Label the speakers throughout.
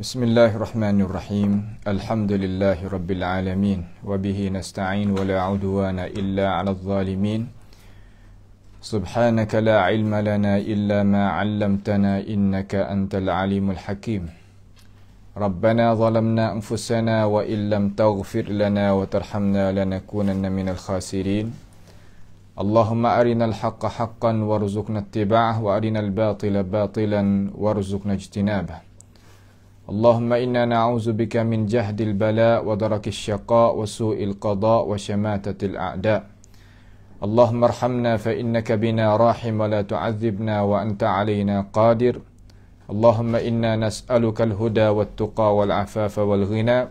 Speaker 1: Bismillahirrahmanirrahim. Alhamdulillahi rabbil alamin. Wa bihi nasta'in wa la 'udwana illa 'alal zalimin. Subhanaka la 'ilma lana illa ma 'allamtana innaka antal alimul hakim. Rabbana zalamna anfusana wa illam taghfir lana wa tarhamna lanakunanna minal khasirin. Allahumma arinal haqqa haqqan warzuqna ittiba'ah wa arinal batila batilan warzuqna ijtinabah. Allahumma inna na'udzu bika min jahdil bala wa darakis syaqa wa su'il qada wa syamatatil a'da. Allahumma arhamna fa innaka bina rahim wa la tu'adzibna wa anta 'alaina qadir. Allahumma inna nas'aluka al-huda wat-tuqa wal-'afafa wal-ghina.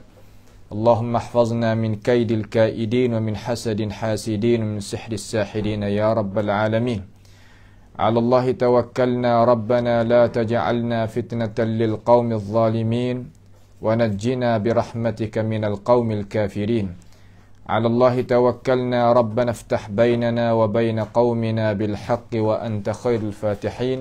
Speaker 1: Allahumma ihfazna min kaidil kaidin wa min hasadin hasidin wa min sihris sahirin ya rabbal alamin. على الله توكلنا ربنا لا تجعلنا فتنة للقوم الظالمين ونجنا برحمتك من القوم الكافرين. على الله توكلنا ربنا افتح بيننا وبين قومنا بالحق وأنت خير الفاتحين.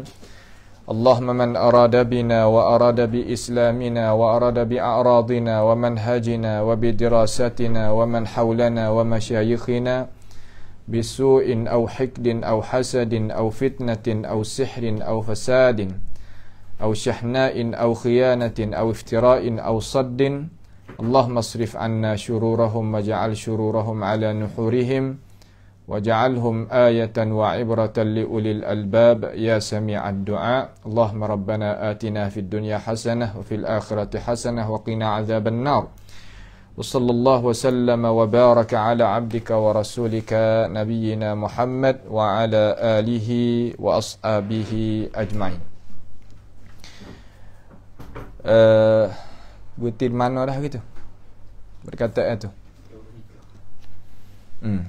Speaker 1: اللهم من أراد بنا وأراد بإسلامنا وأراد بأعراضنا ومنهجنا وبدراستنا ومن حولنا ومشايخنا بسوء أو حقد أو حسد أو فتنة أو سحر أو فساد أو شحناء أو خيانة أو افتراء أو صد اللهم اصرف عنا شرورهم واجعل شرورهم على نحورهم واجعلهم آية وعبرة لأولي الألباب يا سميع الدعاء. اللهم ربنا آتنا في الدنيا حسنة وفي الآخرة حسنة وقنا عذاب النار. وصلى الله وسلم وبارك على عبدك ورسولك نبينا محمد وعلى آله وأصحابه أجمعين. Butir mana dah gitu? Berkata itu.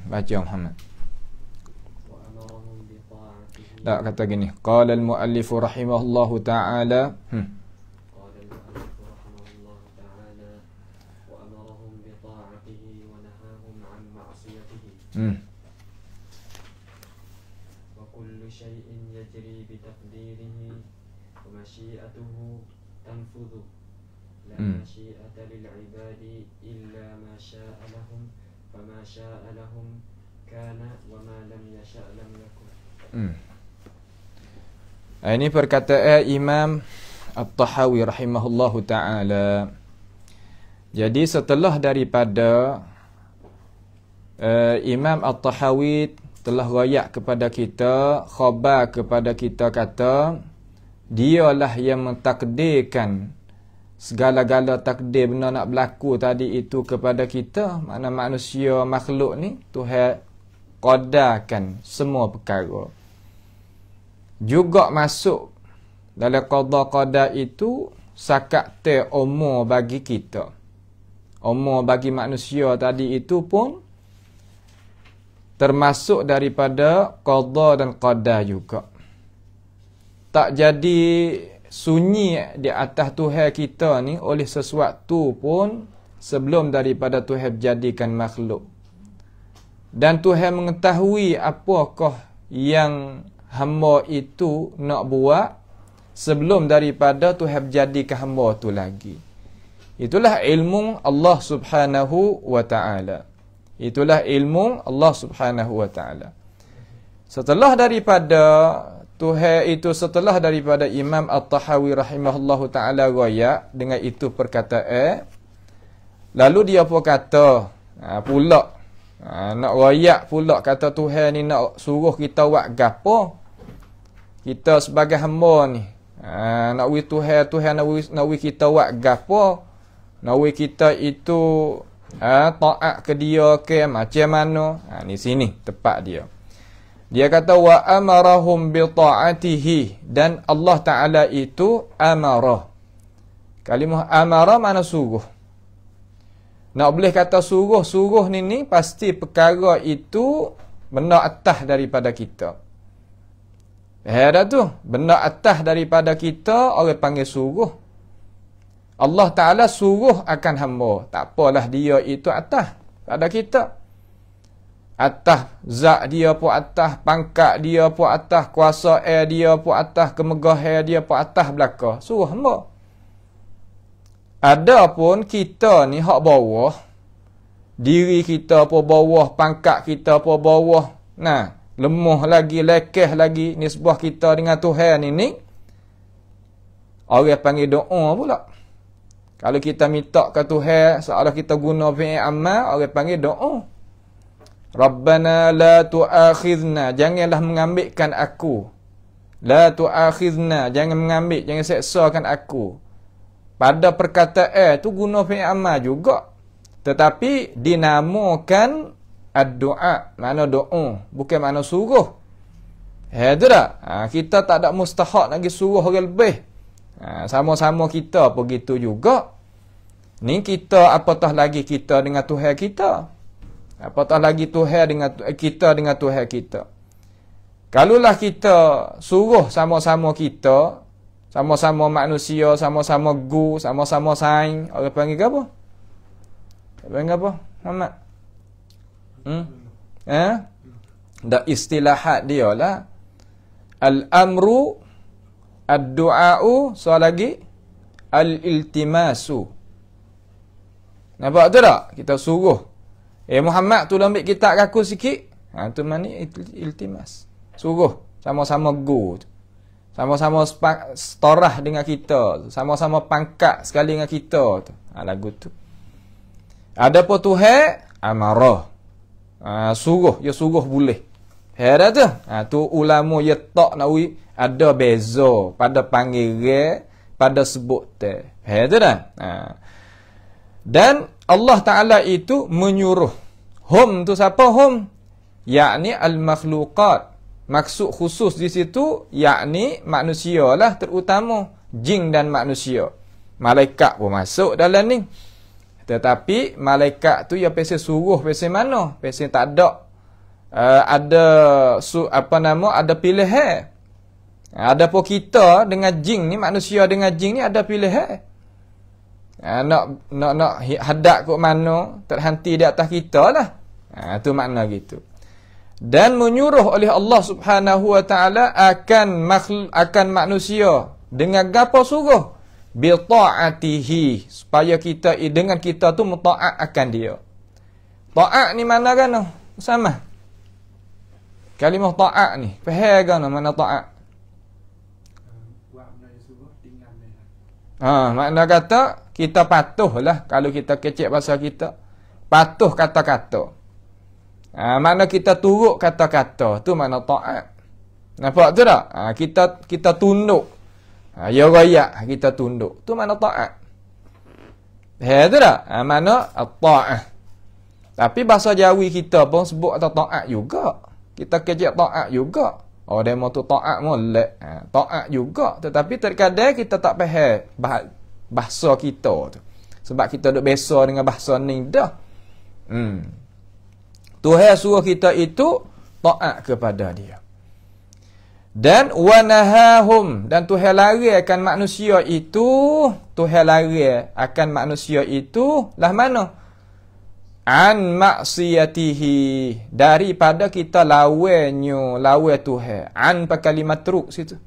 Speaker 1: Baca Muhammad. Tak kata gini. Qala al-muallif rahimahullahu ta'ala.
Speaker 2: وكل شيء يجري بتقديره ومشيئته تنفذ لا مشيئة للعباد إلا ما شاء لهم فما شاء لهم كان وما لم يشاء لم يكن.
Speaker 1: Ini perkataan Imam At-Tahawi rahimahullahu ta'ala. Jadi setelah daripada Imam At-Tahawi telah royak kepada kita, khabar kepada kita kata dialah yang mentakdirkan segala-gala takdir benda nak berlaku tadi itu kepada kita. Mana manusia makhluk ni Tuhan qadarkan semua perkara. Juga masuk dalam qada qadar itu sakat te umur bagi kita. Umur bagi manusia tadi itu pun termasuk daripada qada dan qadar juga. Tak jadi sunyi di atas Tuhan kita ni oleh sesuatu pun sebelum daripada Tuhan jadikan makhluk. Dan Tuhan mengetahui apakah yang hamba itu nak buat sebelum daripada Tuhan jadikan hamba tu lagi. Itulah ilmu Allah Subhanahu wa ta'ala. Itulah ilmu Allah Subhanahu wa ta'ala. Setelah daripada Tuhan itu, setelah daripada Imam At-Tahawi rahimahullahu ta'ala royak dengan itu perkataan, lalu dia pun kata pula nak royak pula kata Tuhan ni nak suruh kita buat gapo. Kita sebagai hamba ni nak wi Tuhan nak wi kita buat gapo, nak wi kita itu taat ke dia ke macam mana. Ni sini tepat dia. Dia kata wa amarahum bi ta'atihi, dan Allah Taala itu amarah. Kalimah amarah mana suruh. Nak boleh kata suruh ni pasti perkara itu benda atas daripada kita. Ada tu benda atas daripada kita orang panggil suruh. Allah Ta'ala suruh akan hamba. Tak apalah dia itu atas pada kita. Atas zat dia pun atas, pangkat dia pun atas, kuasa air dia pun atas, kemegahan dia pun atas belaka. Suruh hamba. Adapun kita ni hak bawah, diri kita apa bawah, pangkat kita apa bawah. Nah, lemah lagi, lekeh lagi nisbah kita dengan Tuhan ni orang panggil doa pula. Kalau kita minta ke Tuhan seolah kita guna fi'il amal, orang panggil doa. Rabbana la tu'akhidna, janganlah mengambilkan aku. La tu'akhidna, jangan mengambil, jangan seksakan aku. Pada perkataan tu guna fi'il amal juga. Tetapi dinamakan ad-du'a, makna doa, bukan makna suruh. Itu dah. Kita tak ada mustahak lagi suruh orang lebih. Sama-sama kita begitu juga. Ni kita apatah lagi kita dengan Tuhan kita. Apatah lagi Tuhan dengan kita dengan Tuhan kita. Kalaulah kita suruh sama-sama kita, sama-sama manusia, sama-sama gu, sama-sama saing, orang panggil apa? Orang panggil apa? Muhammad? Dah istilahat dia lah. Al-amru, ad-du'a'u, soal lagi al-iltimasu. Nampak tu tak? Kita suruh. Muhammad tu ambil kitab aku sikit. Tu mana iltimas. Suruh. Sama-sama go. Sama-sama setorah dengan kita. Sama-sama pangkat sekali dengan kita. Lagu tu. Ada pun Tuhan, amarah. Suruh. Ya suruh boleh. Heran tu. Tu ulama ya tak nak ada beza pada panggil, pada sebut teh. Tu dah. Dan Allah Ta'ala itu menyuruh. Hum tu siapa hum? Yakni al-makhluqat. Maksud khusus di situ yakni manusia lah terutama. Jin dan manusia. Malaikat pun masuk dalam ni. Tetapi malaikat tu ya pesen suruh pesen mana? Pesen tak ada. Ada pilihan. Ada pun kita dengan jin ni, manusia dengan jin ni ada pilihan. Nak hadap ke mana, terhenti di atas kita lah. Tu makna gitu. Dan menyuruh oleh Allah Subhanahu wa taala akan manusia dengan gapo suruh? Bi ta'atihi, supaya kita dengan kita tu mutaat akan dia. Taat ni mana kan? Sama. Kalimah taat ni, faham kan mana taat? Makna kata kita patuhlah. Kalau kita kecek bahasa kita, patuh kata-kata. Makna kita turut kata-kata, tu makna taat. Nampak tu tak? Kita tunduk. Ya rakyat kita tunduk. Tu makna taat. Tu tak? Makna taat. Tapi bahasa Jawi kita pun sebut atau taat juga. Kita kecek taat juga. Demo tu taat molek. Taat juga. Tetapi terkadang kita tak faham bahasa kita tu. Sebab kita duk biasa dengan bahasa ni dah. Tuhan suruh kita itu taat kepada dia. Dan wanahahum, dan Tuhan lari akan manusia itu, Tuhan lari akan manusia itu lah mana? An maksiyatihi, daripada kita lawan Tuhan. An pakai kalimat truk situ.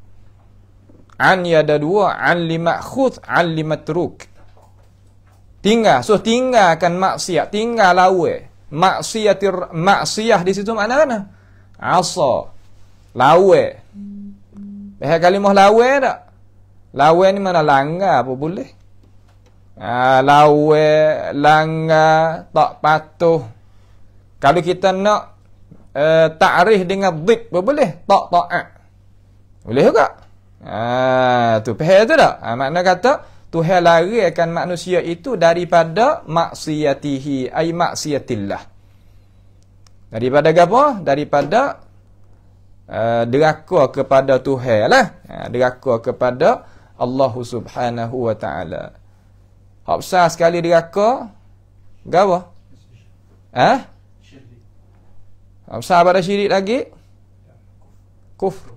Speaker 1: An ya ada dua, an limakhudh, an limatruk. Tinggalkan maksiat, tinggal lawan. Maksiyah di situ makna mana? Asa. Lawan. Pakai kalimah lawan tak? Lawan ni mana langgar apa boleh? Lawan, langgar, tak patuh. Kalau kita nak ta'rif dengan dhid, boleh? Tak taat. Boleh juga? Tu faham tu tak? Makna kata Tuhan lari akan manusia itu daripada maksiyatihi, ay maksiatillah. Daripada apa? Daripada deraka kepada Tuhan lah. Deraka kepada Allah Subhanahu wa ta'ala. Hak besar sekali deraka. Gawa? Hak besar pada syirik lagi? Kufur.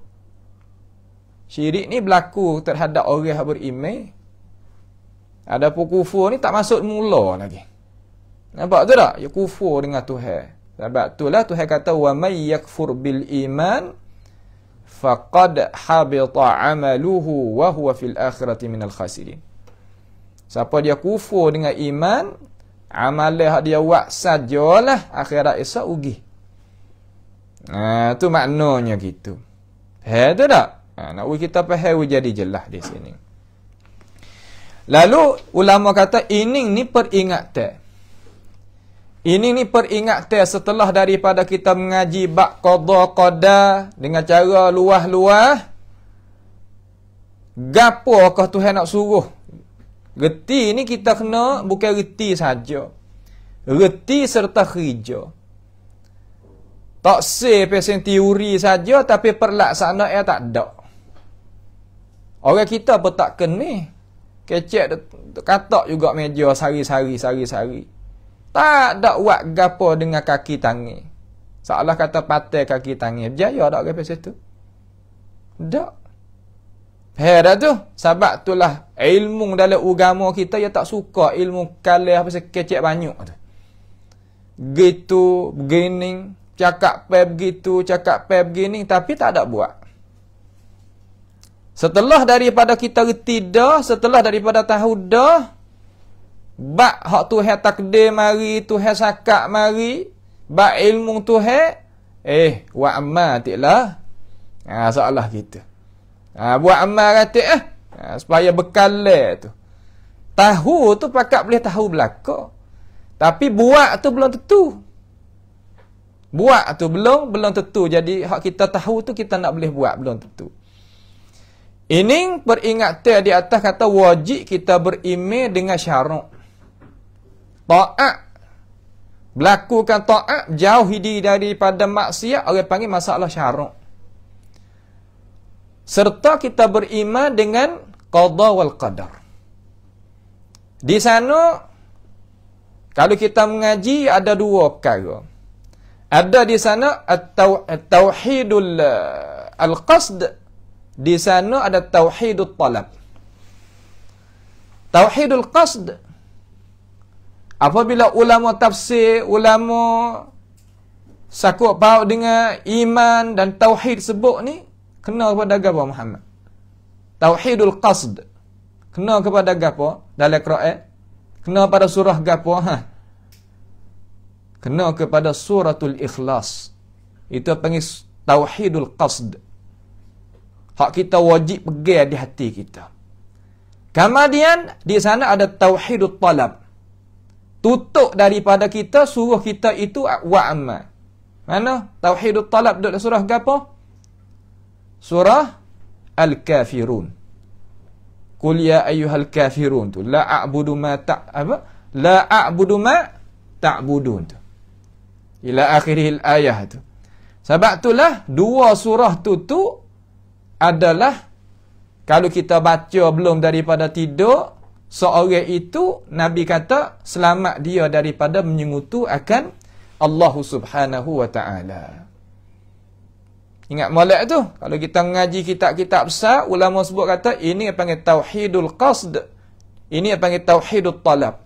Speaker 1: Syirik ni berlaku terhadap orang yang beriman. Adapun kufur ni tak masuk mula lagi. Nampak tu tak? Ya kufur dengan Tuhan. Sebab itulah Tuhan kata wa may yakfur bil iman faqad habita amaluhu wa huwa fil akhirati minal khasirin. Siapa dia kufur dengan iman, amalan hak dia buat sajalah akhirat esok rugi. Tu maknanya gitu. Tu tak? Nak kita faham jadi jelas di sini. Lalu ulama kata ini ni peringatan. Ini ni peringatan setelah daripada kita mengaji bab qada qadar dengan cara luah-luah. Gapokah Tuhan nak suruh? Reti ni kita kena bukan reti saja. Reti serta kerja. Tak pesen teori saja tapi pelaksanaan tak ada. Orang kita pun tak kena. Kecek katak juga meja sari-sari. Tak ada buat gapo dengan kaki tangan. Seolah kata patai kaki tangan. Berjaya tak ke pasal tu? Tak. Dah tu. Sebab itulah ilmu dalam agama kita yang tak suka ilmu kalah pasal kecek banyak tu. Gitu, begini, cakap begitu, cakap begini tapi tak ada buat. Setelah daripada kita reti dah, setelah daripada tahu dah, bak hak Tuhan takdir mari, Tuhan sakak mari, bak ilmu Tuhan, wa amma tiklah. Soalah kita. Buat amal kata supaya bekal tu. Tahu tu pakat boleh tahu belaka. Tapi buat tu belum tentu. Buat tu belum tentu. Jadi hak kita tahu tu kita nak boleh buat belum tentu. Ini peringatan di atas kata wajib kita beriman dengan syarak. Ta'at. Berlakukan ta'at, jauhi diri daripada maksiat, orang panggil masalah syarak. Serta kita beriman dengan qada wal qadar. Di sana, kalau kita mengaji, ada dua perkara. Ada di sana at-tauhidul al-qasd. Di sana ada tauhidul talab. Tauhidul qasd. Apabila ulama tafsir, ulama sakut paut dengan iman dan tauhid sebut ni, kena kepada agama Muhammad. Tauhidul qasd. Kena kepada apa? Dalam Quran. Kena pada surah apa? Kena kepada suratul Ikhlas. Itu panggil tauhidul qasd. Hak kita wajib pegang di hati kita. Kemudian di sana ada tauhidul talab. Tutup daripada kita, suruh kita itu wa amma. Mana? Tauhidul talab duduk dalam surah apa? Surah Al-Kafirun. Qul ya ayyuhal kafirun tu. La a'budu ma La a'budu ma ta'budun tu. Ila akhiril ayah tu. Sebab itulah dua surah tu adalah kalau kita baca belum daripada tidur, seorang itu Nabi kata selamat dia daripada menyengutu akan Allah Subhanahu wa taala. Ingat molek tu, kalau kita mengaji kitab-kitab besar, ulama sebut kata ini yang panggil tauhidul qasd. Ini yang panggil tauhidul talab.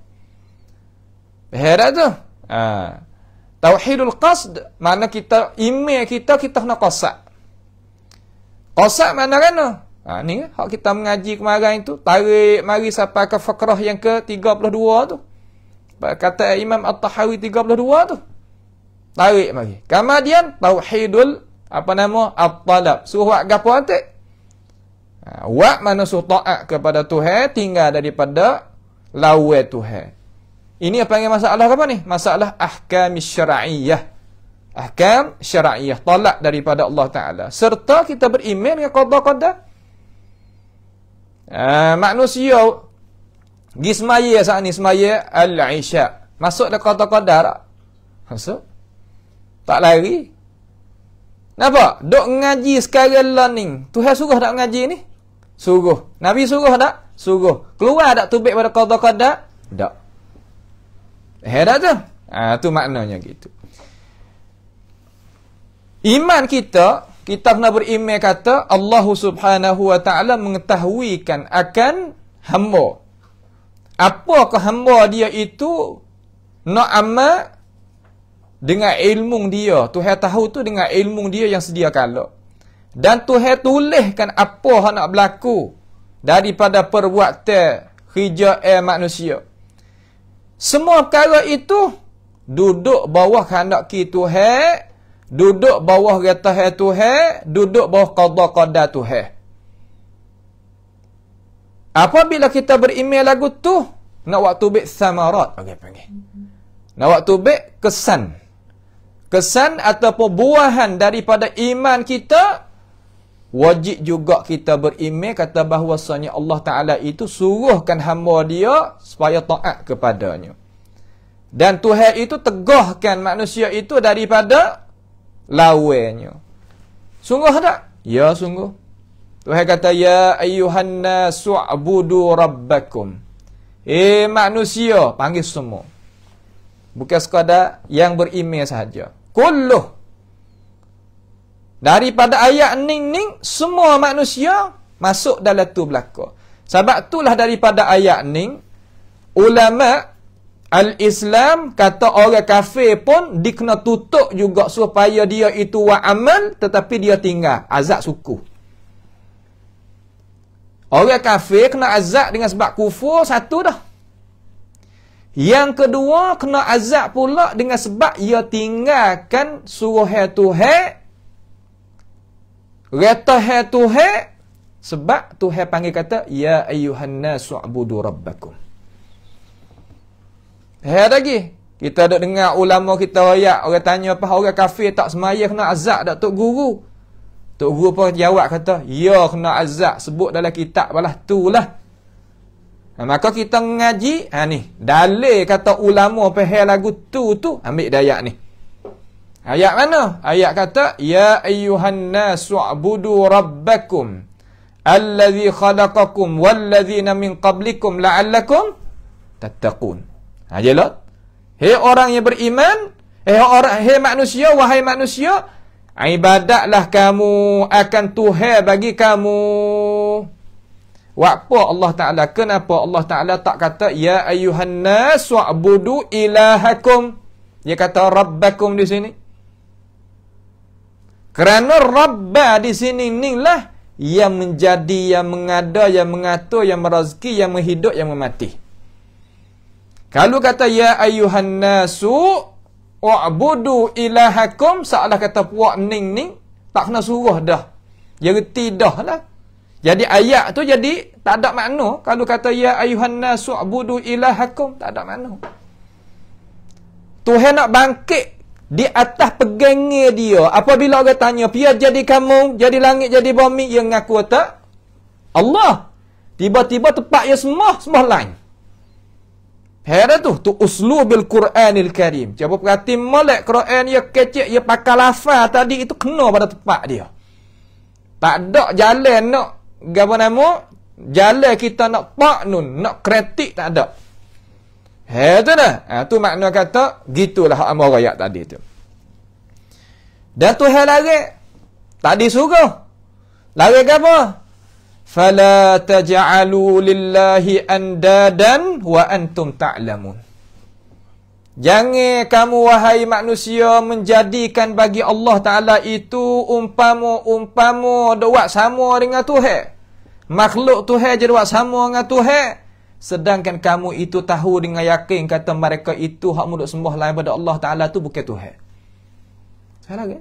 Speaker 1: Faham tu? Tauhidul qasd makna kita iman kita nak qasad. Qasad mana kan? Ni hak kita mengaji kemarin tu, tarik mari sampai ke fiqrah yang ke-32 tu. Kata Imam At-Tahawi 32 tu. Tarik mari. Kemudian tauhidul at-talab. Suruh buat gapo nanti? Buat mana suruh taat kepada Tuhan, tinggal daripada lawan Tuhan. Ini apa yang masalah apa ni? Masalah ahkam syar'iyyah. Ahkam syar'iyyah, talak daripada Allah Ta'ala. Serta kita beriman dengan qada qadar. Manusia pergi semaya saat ni, semaya al-isya. Masuk dah qada qadar tak? Masuk. Tak lari. Kenapa? Dok ngaji sekarang learning. Tuhan suruh tak ngaji ni? Suruh. Nabi suruh tak? Suruh. Keluar tak tubik pada qada qadar? Tak. Dah tu. Tu maknanya gitu. Iman kita kena beriman kata Allah Subhanahu wa taala mengetahuikan akan hamba. Apakah hamba dia itu nak amal dengan ilmu dia. Tuhan tahu tu dengan ilmu dia yang sedia kala. Dan Tuhan tuliskan apa yang nak berlaku daripada perbuatan hijau manusia. Semua perkara itu duduk bawah kehendak Tuhan, duduk bawah retah Tuhan, duduk bawah qada Tuhan. Apabila kita beriman lagu tu, nak waktu bik samarat, panggil. Nak waktu bik kesan. Kesan ataupun buahan daripada iman kita, wajib juga kita beriman kata bahawasanya Allah Ta'ala itu suruhkan hamba dia supaya taat kepadanya. Dan Tuhan itu tegahkan manusia itu daripada lawannya. Sungguh tak? Ya, sungguh. Tuhan kata, ya ayyuhan nasu u'budu rabbakum. Manusia, panggil semua. Bukan sekadar yang beriman sahaja. Kulluh. Daripada ayat ning-ning, semua manusia masuk dalam tu belaka. Sebab itulah daripada ayat ning, ulama al-Islam kata orang kafir pun dikena tutup juga supaya dia itu wa'amal, tetapi dia tinggal azab suku. Orang kafir kena azab dengan sebab kufur, satu dah. Yang kedua, kena azab pula dengan sebab ia tinggalkan suruh Tuhan, retah Tuhan, sebab Tuhan panggil kata, ya ayyuhan nasu u'budu rabbakum. Lagi, kita duk dengar ulama kita ayat, orang tanya apa, orang kafir tak semaya kena azab tak Tok Guru? Tok Guru pun jawab kata, ya kena azab, sebut dalam kitab balah tu lah. Maka kita ngaji, ni, dalil kata ulama pahal lagu tu, ambil ayat ni. Ayat mana? Ayat kata, ya ayyuhan nasu u'budu rabbakum alladhi khalaqakum walladzina min qablikum la'allakum tattaqun. Jelas? Hei orang yang beriman, hei manusia, wahai manusia, ibadatlah kamu akan Tuhan bagi kamu. Apa Allah Ta'ala? Kenapa Allah Ta'ala tak kata ya ayyuhan nas wa'budu ilahakum? Dia kata rabbakum di sini. Kerana rabba di sini inilah yang menjadi, yang mengada, yang mengatur, yang merazki, yang menghidup, yang memati. Kalau kata ya ayyuhan nasu wa'budu ilahakum, seolah kata puak ning tak kena suruh dah. Dia reti dah lah. Jadi ayat tu jadi tak ada makna. Kalau kata ya ayyuhan nasu wa'budu ilahakum, tak ada makna. Tuhan nak bangkit di atas pegangnya dia. Apabila orang tanya, "Pia jadi kamu, jadi langit, jadi bumi," dia ngaku tak? Allah. Tiba-tiba tepat dia semua lain. Heran tu uslubil Quranil Karim. Cuba perhati molek Quran dia kecek, dia pakai lafaz tadi itu kena pada tempat dia. Tak ada jalan nak apa nama? Jalan kita nak paknun, nak kritik tak ada. Tu dah. Tu makna kata gitulah hak amal ayat tadi tu. Dan Tuhan lari. Tak disuruh. Lari ke apa? Fala taj'alu lillahi andadan wa antum ta'lamun. Jangan kamu wahai manusia menjadikan bagi Allah Ta'ala itu umpama buat sama dengan Tuhan. Makhluk Tuhan jadi buat sama dengan Tuhan. Sedangkan kamu itu tahu dengan yakin kata mereka itu hak muduk sembah lain pada Allah Ta'ala tu bukan Tuhan. Salah ke?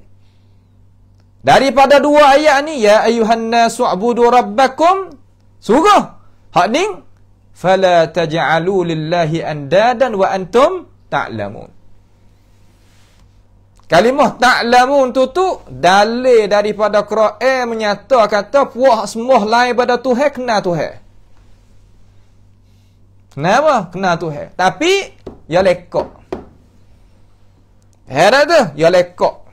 Speaker 1: Daripada dua ayat ni, ya ayyuhan nasu u'budu rabbakum, suruh hak ning fala taj'alu lillahi andadan wa antum ta'lamun. Kalimah ta'lamun tu dalil daripada Quran menyata kata puak semua lain pada Tuhan kena Tuhan. Kenapa? Kena Tuhan. Tapi ya lekok. Heran tu, ya lekok.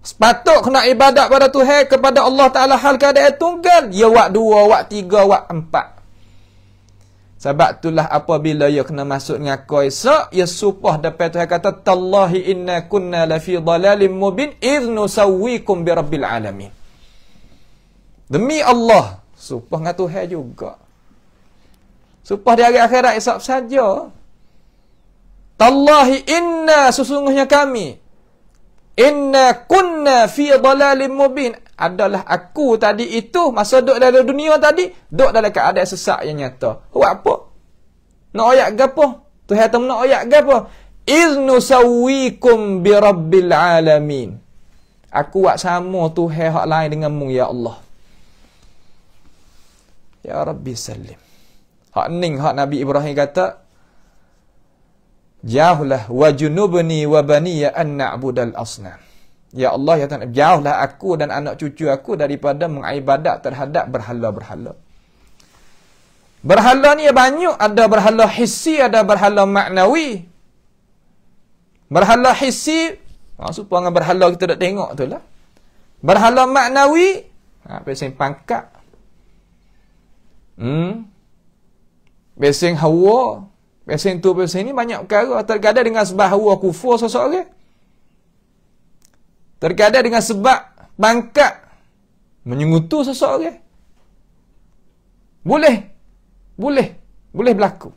Speaker 1: Sepatut kena ibadat pada Tuhan kepada Allah Ta'ala hal keadaan tunggal. Ya wak 2, wak 3, wak 4. Sebab itulah apabila ia kena masuk dengan kau esok, ia supah dapat Tuhan kata, Tallahi inna kunna lafi dalalim mubin idh nusawwikum bi rabbil alamin. Demi Allah, supah dengan Tuhan juga. Supah di hari akhirat esok saja. Tallahi inna, sesungguhnya kami, inna kunna fi dalalim mubin, adalah aku tadi itu masa duduk dalam dunia tadi, duduk dalam keadaan sesak yang nyata. Buat apa? Nak ayat gapo? Tuhan tu nak ayat gapo? Iznu sawwikum bi rabbil alamin. Aku buat sama Tuhan hak lain dengan mu ya Allah. Ya Rabbi sallim. Hak ning hak Nabi Ibrahim kata, jauhlah wa junubni wa baniya an na'budal asnam. Ya Allah, ya Tuhan, jauhlah aku dan anak cucu aku daripada mengibadat terhadap berhala-berhala. Berhala ni banyak, ada berhala hissi, ada berhala maknawi. Berhala hissi, supaya berhala kita tak tengok tu lah. Berhala maknawi, pesing pangkat. Pesing hawa, pesing tu, pesing ni banyak perkara. Terkadang dengan sebab hawa kufur seseorang. Terkadang dengan sebab pangkat menyungutu seseorang. Boleh berlaku.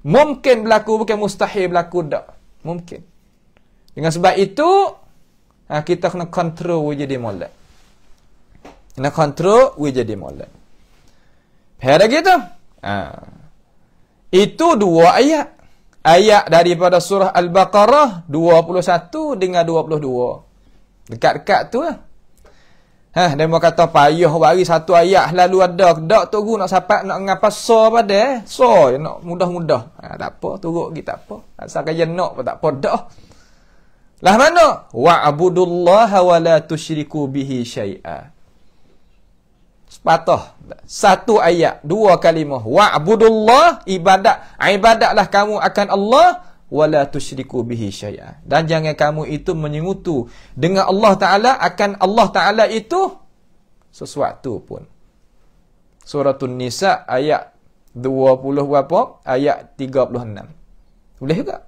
Speaker 1: Mungkin berlaku, bukan mustahil berlaku dak. Mungkin. Dengan sebab itu, kita kena kontrol we jadi molek. Kena kontrol we jadi molek. Pada gitu. Itu dua ayat. Ayat daripada surah Al-Baqarah 21 dengan 22. Dekat-dekat tu lah. Dia mau kata payah bagi satu ayat lalu ada dak tu nak sapat nak ngapa so pada so nak mudah-mudah. Tak apa turut kita tak apa. Asal kaya nak pun tak apa dah. Lah mana? Wa'budullaha wa la tusyriku bihi syai'a. Sepatah. Satu ayat, dua kalimah. Wa'budullah, ibadatlah kamu akan Allah, wa la tusyriku bihi syai'a. Dan jangan kamu itu menyekutu dengan Allah Ta'ala akan Allah Ta'ala itu sesuatu pun. Suratul Nisa ayat 20 berapa? Ayat 36. Boleh juga.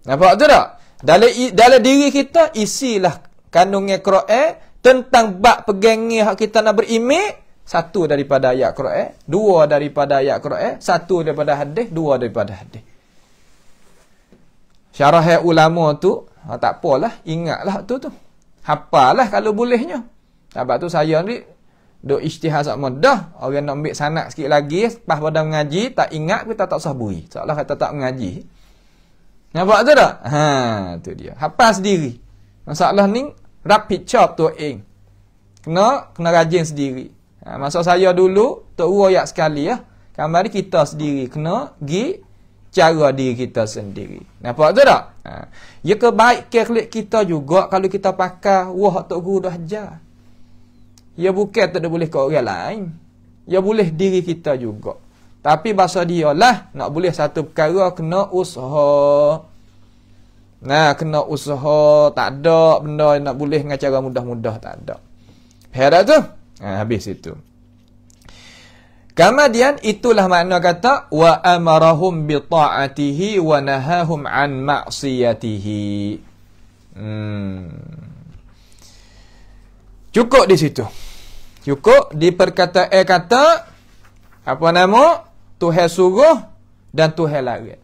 Speaker 1: Nampak tu tak? Dalam diri kita isilah kandungan Quran tentang bab pegangnya hak kita nak beriman. Satu daripada ayat Quran, dua daripada ayat Quran, satu daripada hadis, dua daripada hadis. Syarah ulama tu, tak apalah, ingatlah tu. Hafalah kalau bolehnya. Sebab tu saya ni duk ijtihad sama dah. Orang nak ambil sanad sikit lagi, pas pada mengaji tak ingat kita tak usah bui. Seolah kata tak mengaji. Nampak tu tak? Tu dia. Hafal sendiri. Masalah ni rapid chop tu kena rajin sendiri. Masa saya dulu tok royak sekali ya. Kamari kita sendiri kena gi cara diri kita sendiri. Nampak tu tak? Ya kebaikan kita juga kalau kita pakai wah tok guru dah ajar. Ya bukan tak boleh ke orang lain. Ya boleh diri kita juga. Tapi bahasa dia lah, nak boleh satu perkara kena usaha. Kena usaha, tak ada benda nak boleh dengan cara mudah-mudah, tak ada. Herat tu? Habis itu. Kemudian itulah makna kata wa amarahum bi ta'atihi wa nahahum an ma'siyatihi. Cukup di situ. Cukup di perkataan kata apa nama? Tuhan suruh dan Tuhan larang.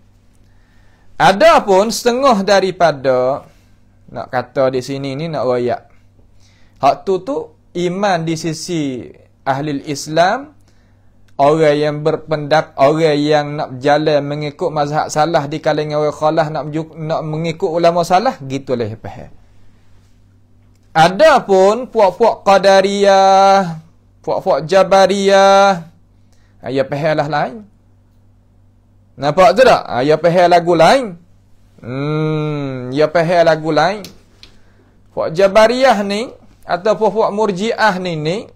Speaker 1: Adapun setengah daripada nak kata di sini ni nak royak. Hak tu iman di sisi ahli Islam, orang yang berpendapat, orang yang nak berjalan mengikut mazhab salah di kalangan orang khalaf nak mengikut ulama salah, gitulah faham. Adapun puak-puak qadariyah, puak-puak jabariyah, ya faham lah lain. Nampak tu tak? Ya faham lagu lain. Ya faham lagu lain. Puak jabariyah ni ataupun puak murjiah ni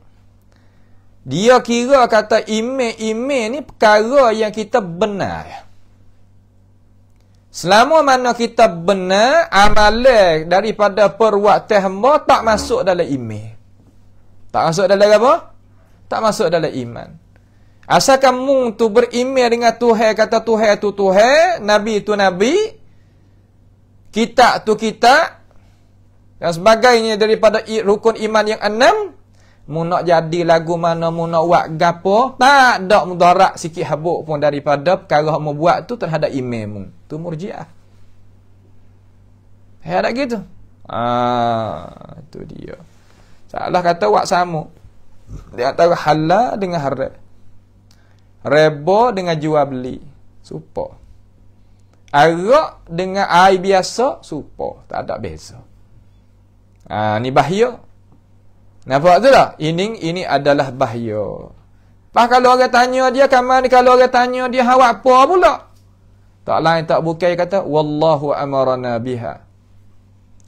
Speaker 1: dia kira kata iman ni perkara yang kita benar. Selama mana kita benar, amalan daripada perbuatan hamba tak masuk dalam iman. Tak masuk dalam apa? Tak masuk dalam iman. Asal kamu tu beriman dengan Tuhan, kata Tuhan tu Tuhan, Nabi tu Nabi, kitab tu kitab, dan sebagainya daripada rukun iman yang 6, mu nak jadi lagu mana, mu nak buat gapo, tak ada mudarat sikit habuk pun daripada perkara mu buat tu terhadap iman mu. Tu murjiah. Ada gitu. Itu dia. Salah kata buat sama. Dia antara halal dengan haram. Reba dengan jual beli. Serupa. Arak dengan air biasa serupa, tak ada beza. Ni bahaya. Nampak tu tak? Ini adalah bahaya. Pas kalau orang tanya dia kamar ni, kalau orang tanya dia awak apa pula? Tak lain tak bukan kata wallahu amarana biha.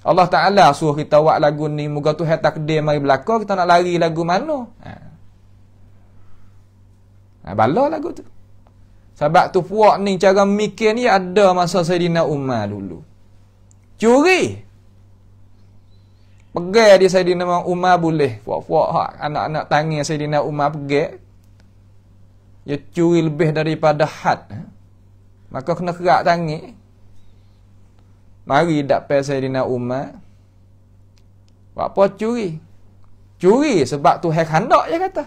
Speaker 1: Allah Ta'ala suruh kita buat lagu ni, moga Tuhan takdir mari berlaku, kita nak lari lagu mana? Bala lagu tu. Sebab tu puak ni cara mikir ni ada masa Sayyidina Umar dulu. Curi. Pegang dia Sayyidina Umar boleh. Puak-puak anak-anak tangan Sayyidina Umar pegang. Dia curi lebih daripada had. Maka kena kerak tangan. Mari dapat Sayyidina Umar. Buat apa curi? Curi sebab Tuhan khandak je kata.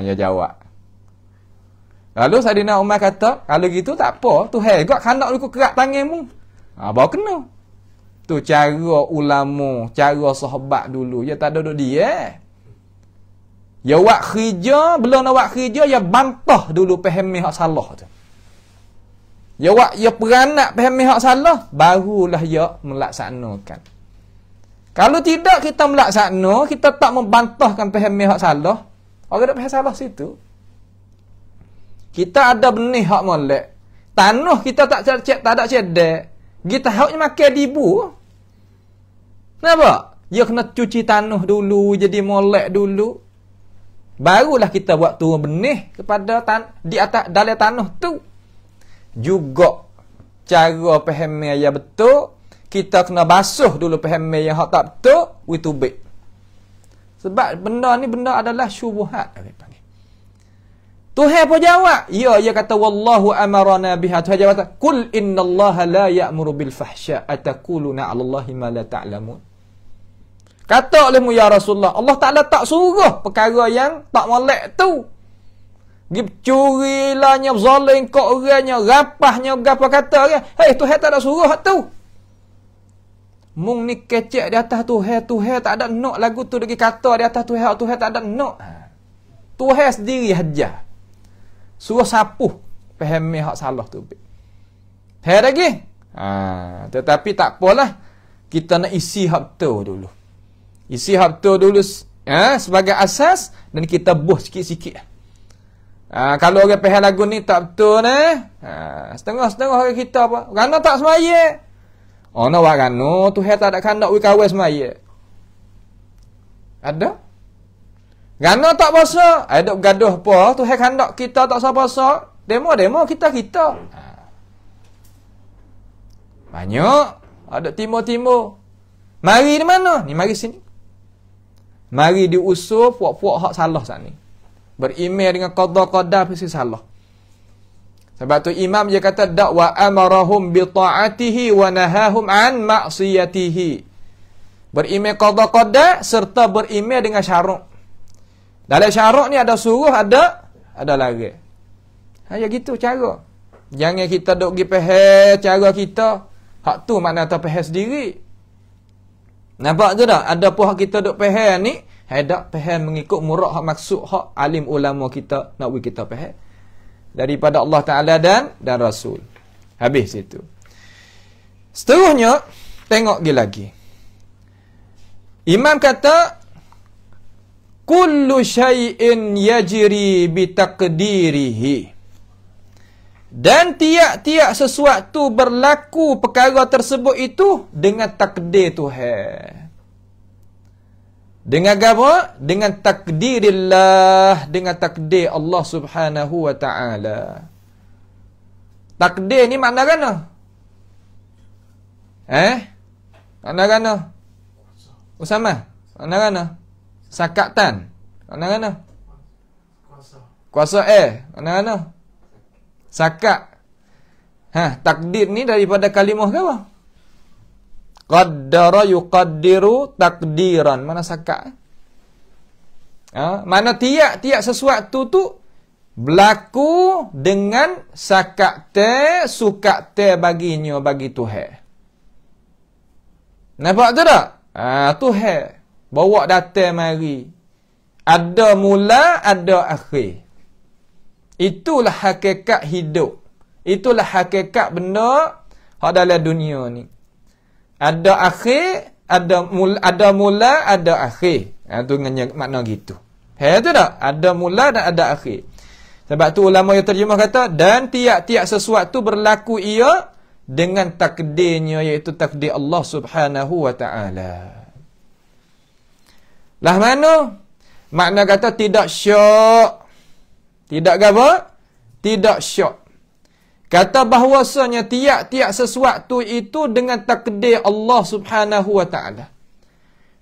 Speaker 1: Dia jawab. Lalu Sayyidina Umar kata, kalau gitu tak apa, Tuhan juga khandak lu kerak tanganmu. Baru kena. Tu cara ulama, cara sahabat dulu. Dia tak duduk dia. Ya buat kerja, belum nak buat kerja, ya bantah dulu faham hak salah tu. Ya peranak faham hak salah, barulah ya melaksanakan. Kalau tidak kita melaksana, kita tak membantahkan faham hak salah, orang tak faham salah situ. Kita ada benih hak molek. Tanah kita tak ada cedek. Kita haknya makan dibu. Kenapa? Ya kena cuci tanah dulu, jadi molek dulu. Barulah kita buat turun benih kepada di atas dalam tanah tu. Juga cara faham yang betul, kita kena basuh dulu faham yang hak tak betul, itu baik. Sebab benda ni adalah syubhat. Tuhan pun jawab. Ya, dia kata wallahu amarana biha. Tuhan jawab, "Qul innallaha la ya'muru bil fahsya ataquluna 'alallahi ma la ta'lamun." Kata olehmu ya Rasulullah, Allah Ta'ala tak suruh perkara yang tak molek tu. Curi lah, zalim kau orangnya, rapahnya, apa kata orang. Tuhan tak ada suruh tu. Mung ni kecek di atas Tuhan tak ada nak lagu tu lagi kata di atas Tuhan tak ada nak. Tuhan sendiri hajar. Suruh sapuh fahami hak salah tu. Hai lagi. Tetapi tak apalah. Kita nak isi hak betul dulu. Isi hak betul dulu sebagai asas dan kita buh sikit-sikit. Kalau orang faham lagu ni tak betul setengah-setengah orang kita apa? Kerana tak semaya. Nak buat kerana Tuhan tak ada kandak we kawan semaya. Ada? Kerana tak puasa, ada bergaduh apa? Tuhan kandak kita tak usah puasa. Demo kita. Banyak. Ada timur-timur. Mari di mana? Ni mari sini. Mari diusul puak-puak hak salah saat ni. Berimej dengan qada-qada pasti salah. Sebab tu imam dia kata wa amarahum bi ta'atihi wa nahahum an ma'siyatihi. Berimej qada-qada serta berimej dengan syarak. Dalam syarak ni ada suruh, ada larang. Ya gitu cara. Jangan kita duk pergi faham cara kita. Hak tu makna tak faham sendiri. Nampak tu tak? Ada pun hak kita duk faham ni, hendak faham mengikut murad hak maksud hak alim ulama kita nak we kita faham daripada Allah Taala dan Rasul. Habis itu. Seterusnya tengok lagi. Imam kata kullu syai'in yajri bi taqdirihi. Dan tiap-tiap sesuatu berlaku perkara tersebut itu dengan takdir Tuhan. Dengan apa? Dengan takdirillah, dengan takdir Allah Subhanahu wa taala. Takdir ni makna gana? Makna gana? Usama, makna gana? Sakatan. Mana mana? Kuasa mana mana? Sakat. Takdir ni daripada kalimah ke apa? Qaddara yuqaddiru takdiran. Mana sakat? Mana tiap sesuatu tu berlaku dengan sakat sukat baginya bagi Tuhan. Nampak tu tak? Tuhan bawa datang mari. Ada mula, ada akhir. Itulah hakikat hidup. Itulah hakikat benda hak dalam dunia ni. Ada akhir, ada mula, ada akhir. Tu makna gitu. Tu tak? Ada mula dan ada akhir. Sebab tu ulama yang terjemah kata, dan tiap-tiap sesuatu berlaku ia dengan takdirnya, iaitu takdir Allah Subhanahu wa ta'ala. Lah mana? Makna kata tidak syak. Tidak apa? Tidak syak. Kata bahawasanya tiap-tiap sesuatu itu dengan takdir Allah Subhanahu wa ta'ala.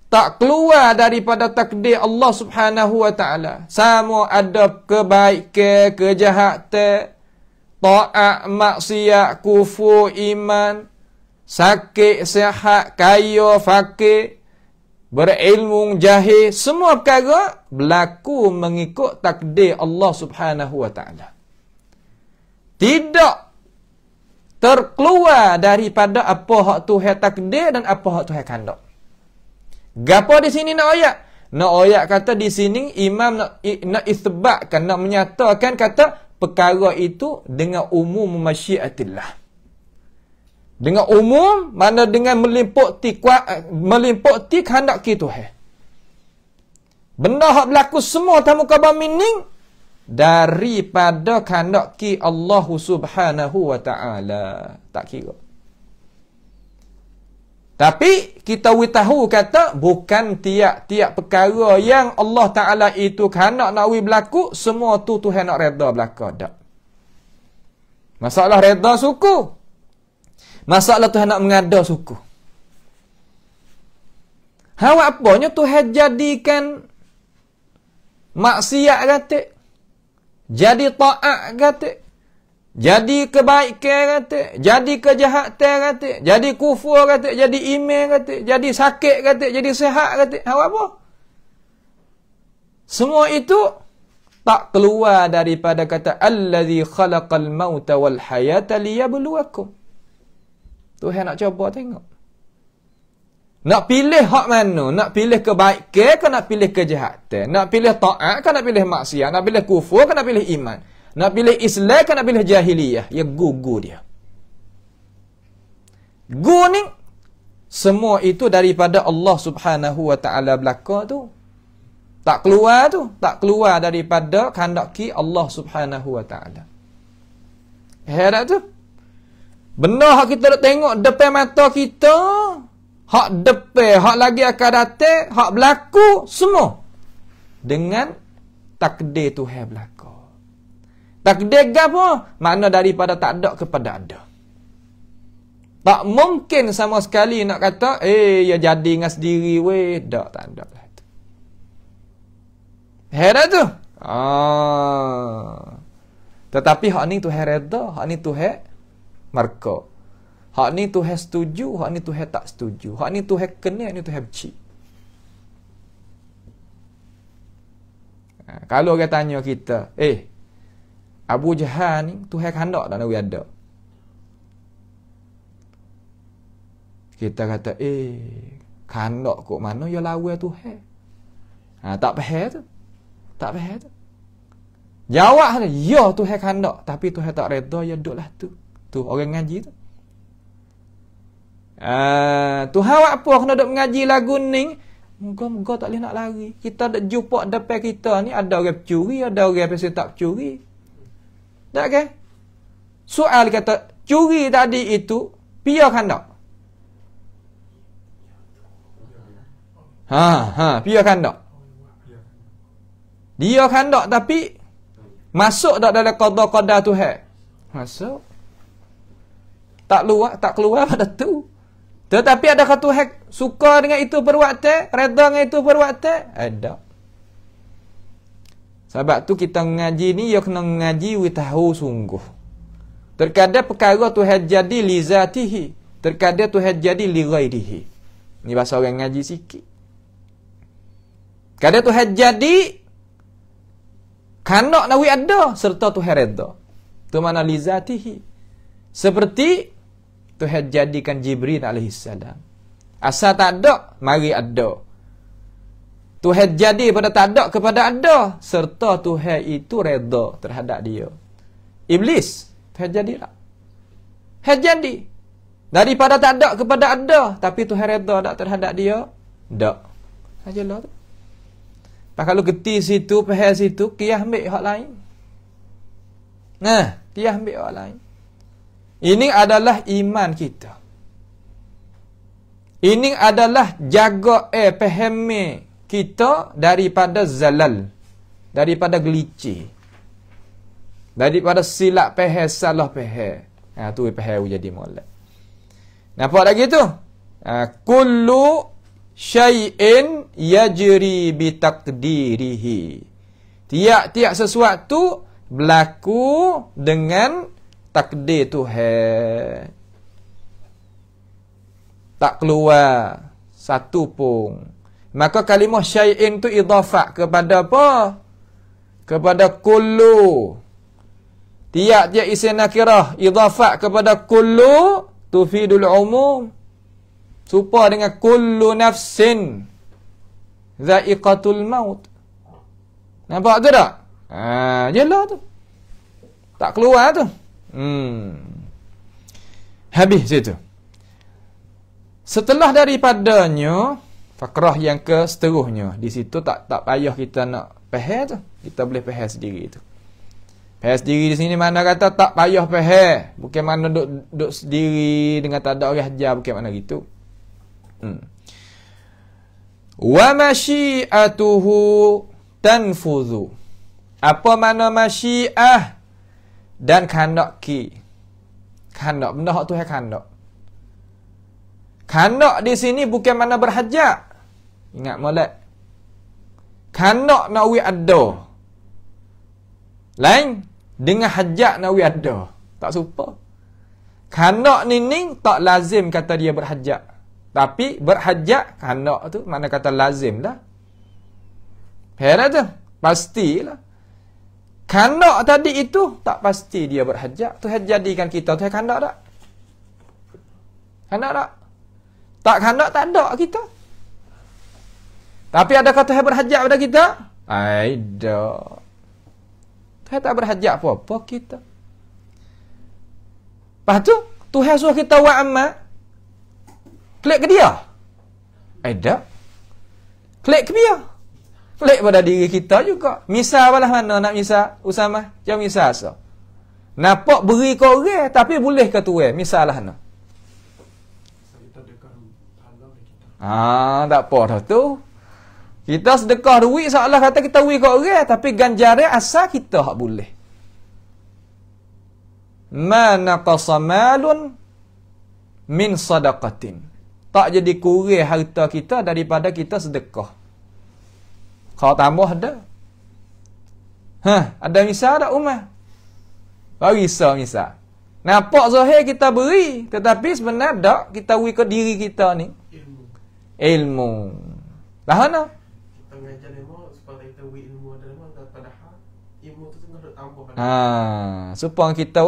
Speaker 1: Tak keluar daripada takdir Allah Subhanahu wa ta'ala. Sama ada kebaikan, kejahatan, ta'at, maksiat, kufur, iman, sakit, sihat, kaya, fakir, berilmu, jahil, semua perkara berlaku mengikut takdir Allah Subhanahu wa ta'ala. Tidak terkeluar daripada apa hak Tuhan takdir dan apa hak Tuhan kandak. Gapo di sini nak ayat? Nak ayat kata di sini imam nak isbatkan, nak menyatakan kata perkara itu dengan umum masyiatillah. Dengan umum, mana dengan meliputi kehendak kita Tuhan. Benda hak berlaku semua tamu khabar meaning daripada kehendak ki Allah Subhanahu wa ta'ala. Tak kira. Tapi kita tahu kata bukan tiap-tiap perkara yang Allah Ta'ala itu kehendak nak berlaku, semua tu Tuhan nak reda berlaku. Tak. Masalah reda suku. Masalah Tuhan nak mengada suku. Awak apanya Tuhan jadikan maksiat kata, jadi taat kata, jadi kebaikan kata, jadi kejahatan kata, jadi kufur kata, jadi iman kata, jadi sakit kata, jadi sihat kata. Awak apa? Semua itu tak keluar daripada kata allazi khalaqal mauta wal hayata liyabluwakum. Tuhan nak cuba tengok. Nak pilih hak mana? Nak pilih kebaikan ke nak pilih kejahatan? Nak pilih taat ke nak pilih maksiat? Nak pilih kufur ke nak pilih iman? Nak pilih Islam ke nak pilih jahiliyah? Ya gu dia. Gu ni semua itu daripada Allah Subhanahu wa ta'ala belaka tu. Tak keluar tu. Tak keluar daripada kehendak ki Allah Subhanahu wa ta'ala. Herat tu. Benda hak kita nak tengok depan mata kita, hak depan, hak lagi akan datang, hak berlaku semua dengan takdir Tuhan berlaku. Takdir apa? Makna daripada tak ada kepada ada. Tak mungkin sama sekali nak kata, ya jadi dengan sendiri weh. Tak ada lah tu. Herat tu. Tetapi hak ni Tuhan reda, hak ni Tuhan marka. Hak ni Tuhan setuju, hak ni Tuhan tak setuju. Hak ni Tuhan kena, hak ni Tuhan benci. Kalau orang tanya kita, Abu Jahal ni Tuhan kehendak tak nak ada? Kita kata, kehendak kok mana ya lawa Tuhan. Tak faham tu. Tak faham tu. Jawab saja, ya Tuhan kehendak, tapi Tuhan tak reda, ya duduklah tu. Tu orang ngaji tu. Tuhan awak apa kena duk mengaji lagu ni? Moga-moga tak boleh nak lari. Kita dak jumpa depan kita ni ada orang pencuri, ada orang pasal tak pencuri. Tak ke? Soal kata, curi tadi itu, pia kandak? Pia kandak. Dia kandak tapi, masuk tak dalam qada-qada Tuhan? Masuk. Tak keluar pada tu. Tetapi adakah Tuhan suka dengan itu perbuatan? Reda dengan itu perbuatan? Ada. Sebab tu kita mengaji ni, ya kena mengaji tahu sungguh. Terkadang perkara Tuhan jadi li zatihi, terkadang Tuhan jadi li ghairihi. Ni bahasa orang ngaji sikit. Kadang Tuhan jadi kanak nawi ada serta Tuhan reda. Tu mana li zatihi. Seperti Tuhan jadikan Jibril alaihissalam. Asal tak ada, mari ada. Tuhan jadi pada tak ada kepada ada, serta Tuhan itu reda terhadap dia. Iblis Tuhan jadi tak. Hai jadi. Daripada tak ada kepada ada. Tapi Tuhan redha tak terhadap dia? Tak. Sajalah tu. Pak kalau geti situ, pahal situ, kiyah ambil hak lain. Nah, kiyah ambil hak lain. Ini adalah iman kita. Ini adalah jaga pahami kita daripada zalal, daripada gelicir, daripada silap pahal, salah pahal. Tu pahal jadi molek. Nampak lagi tu? Kullu syai'in yajri bi taqdirihi. Tiap-tiap sesuatu berlaku dengan takdir Tuhan. Tak keluar satu pun. Maka kalimah syai'in tu idhafah kepada apa? Kepada kullu. Tiap-tiap isim nakirah idhafah kepada kullu tufidul umum. Serupa dengan kullu nafsin dha'iqatul maut. Nampak ke tak? Jelah tu. Tak keluar tu. Habis situ. Setelah daripadanya fakrah yang ke seterusnya. Di situ tak payah kita nak faham tu. Kita boleh faham sendiri tu. Faham sendiri di sini mana kata tak payah faham. Bukan mana duduk sendiri dengan tak ada orang ajar, bukan mana gitu. Wa masyiatuhu tanfudhu. Apa makna masyiah? Dan kandak ki. Kandak benda hak tu hai kandak. Kandak di sini bukan mana berhajat. Ingat molek. Kandak nak wi ada. Lain dengan hajat nak wi ada. Tak serupa. Kandak ni tak lazim kata dia berhajat. Tapi berhajat kandak tu mana kata lazim dah. Heran tu? Pastilah. Kandak tadi itu tak pasti dia berhajat. Tuhan jadikan kita Tuhan kandak tak? Kandak tak? Tak kandak tak ada kita. Tapi adakah Tuhan berhajat pada kita? Tak. Tuhan tak berhajat apa-apa kita. Lepas tu Tuhan suruh kita buat amal. Klik ke dia? Tak. Klik ke dia? Klik pada diri kita juga. Misal balah mana nak misal? Usama, jangan misal so. Nampak beri ke orang tapi boleh ke tuan? Misal lah mana? Tak apa dah tu. Kita sedekah duit seolah kata kita beri ke orang tapi ganjaran asal kita hak boleh. Ma naqasa malun min sadaqatin. Tak jadi kurang harta kita daripada kita sedekah. Kalau tambah ada. Ada misal tak Umar? Bagi misal. Nampak zahir kita beri, tetapi sebenarnya tak kita beri ke diri kita ni. Ilmu. Lah mana?
Speaker 3: Kita mengajar ilmu supaya kita beri ilmu ada padahal ilmu tu tengah tambah.
Speaker 1: Supaya kita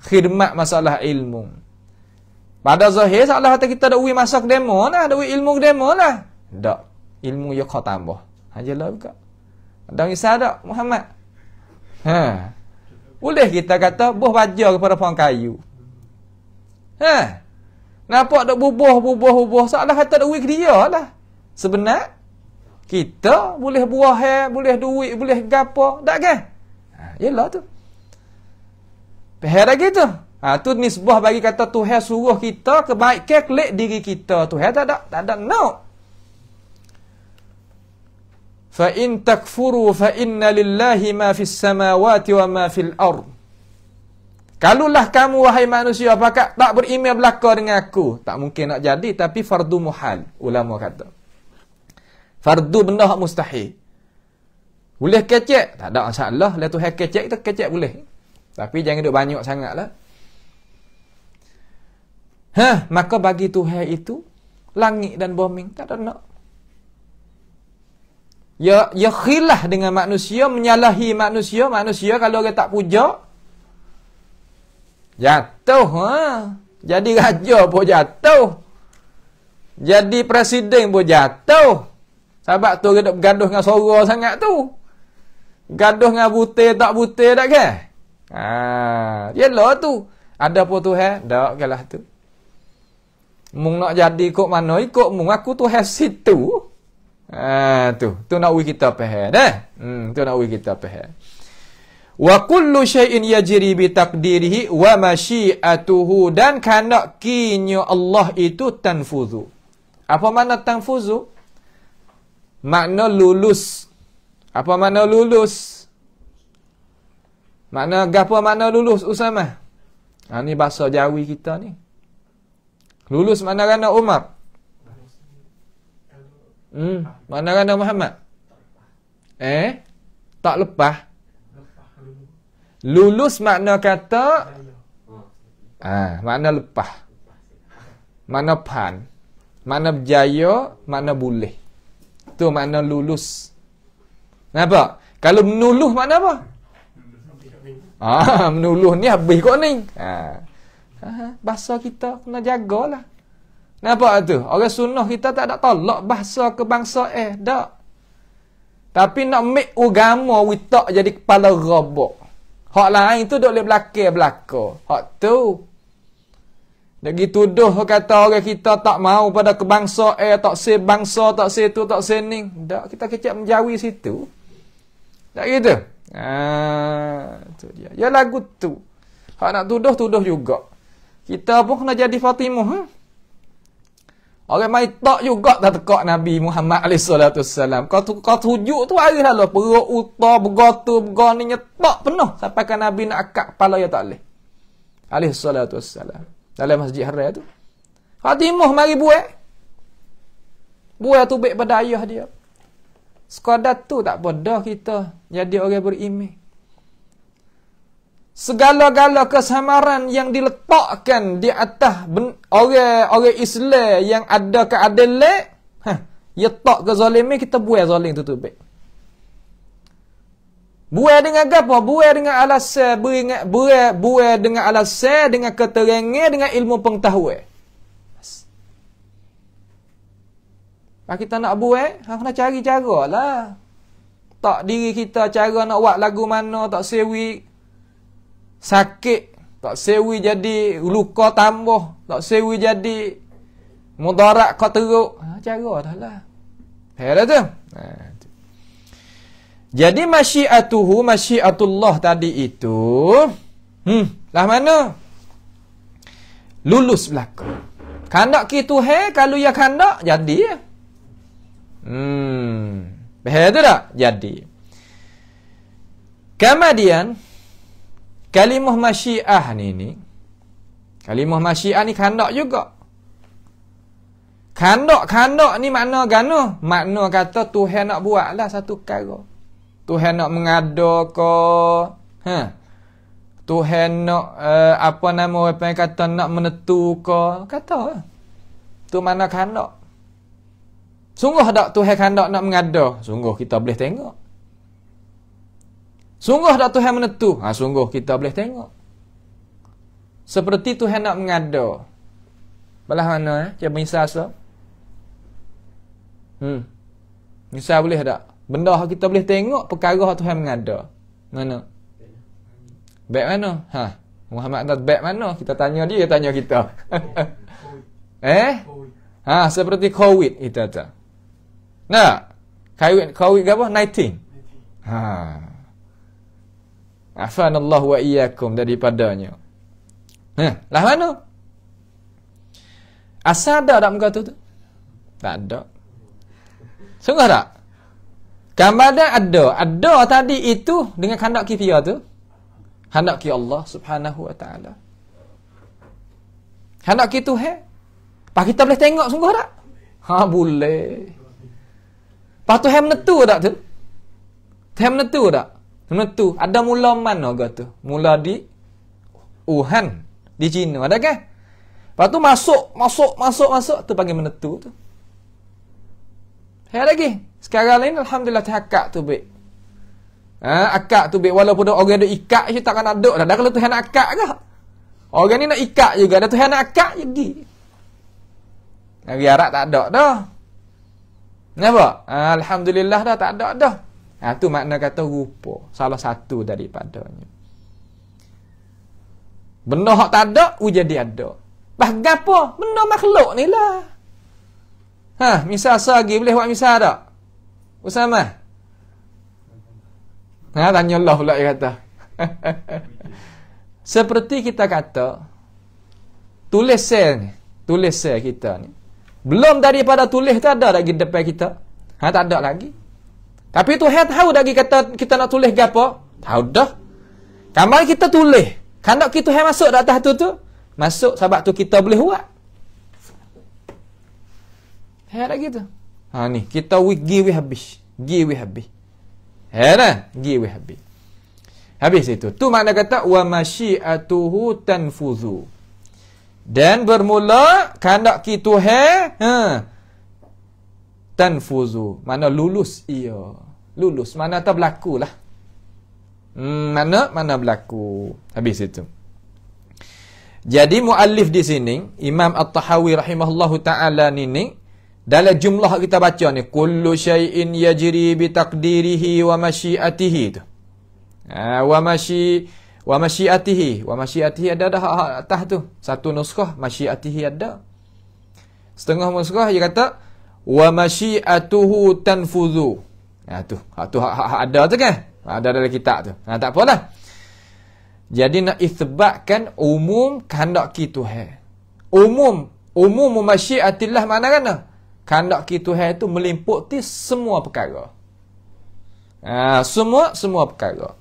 Speaker 1: khidmat masalah ilmu. Pada zahir seolah kata kita dak beri masa ke demo lah, dak beri ilmu ke demo lah. Tak. Ilmu ya kau tambah. Hajalah buka. Ada misal tak Muhammad? Boleh kita kata buh baja kepada pohon kayu. Nampak dak bubuh seolah kata dak beri ke dia lah. Sebenar kita boleh buah, boleh duit, boleh gapo, tak kan? Yalah tu. Pahal gitu. Tu nisbah bagi kata Tuhan suruh kita kebaikan klik diri kita. Tuhan tak ada no. Fa in takfuru fa inna lillahi ma fis samawati wa ma fil ard. Kalulah kamu wahai manusia apakah tak beriman belaka dengan aku? Tak mungkin nak jadi tapi fardu muhal ulama kata. Fardu benda hak mustahil. Boleh kecek? Tak ada masalah. Lah Tuhan kecek tu kecek boleh. Tapi jangan duk banyak sangatlah. Maka bagi Tuhan itu langit dan bumi tak ada nak. Ya khilaf dengan manusia, menyalahi manusia. Manusia kalau orang tak puja jatuh. Jadi raja pun jatuh. Jadi presiden pun jatuh. Sebab tu orang bergaduh dengan suara sangat tu. Gaduh dengan butir tak butir tak ke? Yalah tu. Ada apa Tuhan? Tak kalah tu. Mung nak jadi ikut mana? Ikut mung aku Tuhan situ. Tu nak we kita faham dah. Tu nak we kita faham. Wa kullu syai'in yajri bi taqdirihi wa masyiatuhu, dan kehendak kinya Allah itu tanfuzu. Apa makna tanfuzu? Makna lulus. Apa makna lulus? Apa makna lulus Usama? Ni bahasa Jawi kita ni. Lulus mana kana Umar? Mana kana Muhammad? Tak lepas. Lulus makna kata makna lepas. Makna pan. Makna berjaya, makna boleh. Tu makna lulus. Kenapa? Kalau menuluh makna apa? Menuluh ni habis kau ni. Bahasa kita kena jagalah. Kenapa tu? Orang sunnah kita tak ada tolak bahasa kebangsaan tak. Tapi nak make agama witak jadi kepala rabak. Hak lain tu duk le belakang. Hak tu. Lagi tuduh kata orang kita tak mau pada kebangsaan, tak se bangsa, tak se tu, tak se ni. Tak, kita kecak menjawi situ. Tak gitu. Tu dia. Ya lagu tu. Hak nak tuduh juga. Kita pun kena jadi Fatimah. Orang mai tak juga tak tekak Nabi Muhammad SAW. Kau tujuk tu hari lah. Perut uta, bergotu, bergoni, nyetak penuh. Sampai kan Nabi nak akak kepala ya tak boleh. SAW. Dalam masjid haram tu. Fatimah mari buat. Buat tu baik pada ayah dia. Sekadar tu tak pada kita jadi orang beriman. Segala-gala kesamaran yang diletakkan di atas orang Islam yang ada keadilan, ya tak ke zalimi, kita buat zalim tu baik. Buat dengan apa? Buat dengan alasan, buat dengan alasan, dengan keterangan, dengan ilmu pengetahuan. Kita nak buat, kena cari cara lah. Tak diri kita cara nak buat lagu mana, tak sewi sakit, tak sewi jadi luka tambah, tak sewi jadi mudarat kau teruk. Cara dah lah. Faham tu? Jadi masyiatullah tadi itu lah mana? Lulus belaka. Kandak ki Tuhan, kalau ya kandak jadi. Faham tu tak? Jadi. Kemudian kalimah masyiah ni. Kalimah masyiah ni kandak juga. Kandak ni makna gano? Makna kata Tuhan nak buat lah satu perkara. Tuhan nak mengada ke? Tuhan nak apa nama orang kata nak menentu ke? Kata. Tu mana kandak. Sungguh tak Tuhan kandak nak mengada? Sungguh kita boleh tengok. Sungguh tak Tuhan menentu? Sungguh kita boleh tengok. Seperti Tuhan nak mengada. Belah mana Cik misal so? Misal boleh tak? Benda kita boleh tengok, perkara Tuhan mengada. Mana? Baik mana? Muhammad tak baik mana? Kita tanya dia, tanya kita. Seperti COVID kita tak. Nah, COVID ke apa? 19. Afanallahu wa iyyakum daripadanya. Lah mana? Asal ada muka tu? Tak ada. Sungguh tak? Gambaran ada tadi itu dengan kandak kifiyah tu. Kandak ki Allah Subhanahu wa taala. Kandak ki Tuhan. Pak kita boleh tengok sungguh tak? Boleh. Pak Tuhan menentu tak tu? Tuhan menentu tak? Menentu. Ada mula mana ke tu? Mula di Wuhan, di China, ada kan? Lepas tu masuk tu panggil menentu tu. Ada lagi. Sekarang lain alhamdulillah akak tu baik. Akak tu baik walaupun orang ada ikat je takkan ada dah. Kalau Tuhan nak akak ke? Orang ni nak ikat juga. Dah Tuhan nak akak jadi. Nabi Arab tak ada dah. Kenapa? Alhamdulillah dah tak ada dah. Tu makna kata rupa. Salah satu daripadanya. Benda hak tak ada, jadi ada. Bah gapo? Benda makhluk ni lah. Misal sagi boleh buat misal tak? Usama. Tanya Allah pula dia kata. Seperti kita kata, tulis sel kita ni. Belum daripada tulis tu ada lagi depan kita. Tak ada lagi. Tapi Tuhan tahu lagi kata kita nak tulis gapo? Tahu dah. Kamal kita tulis. Kandak kita Tuhan masuk dak atas tu. Masuk sebab tu kita boleh buat. Dah gitu. Ni kita give habis. Give habis. Give habis. Habis itu. Tu makna kata wa masyiatuhu tanfuzu. Dan bermula kandak kita tanfuzu. Mana lulus ia. Lulus mana tak berlaku lah. Mana berlaku. Habis itu. Jadi muallif di sini Imam At-Tahawi rahimahullahu taala ni dalam jumlah kita baca ni kullu syai'in yajri bi taqdirihi wa masyiatihi tu. Wa masyiatihi ada dah atas tu. Satu nuskah masyiatihi ada. Setengah nuskah dia kata wa masyiatuhu tanfuzu. Tu ada tu kan? Ada dalam kitab tu. Tak apalah. Jadi nak isbatkan umum kehendak Tuhan. Umum masyiatillah makna kan? Kehendak Tuhan itu meliputi semua perkara. Semua perkara.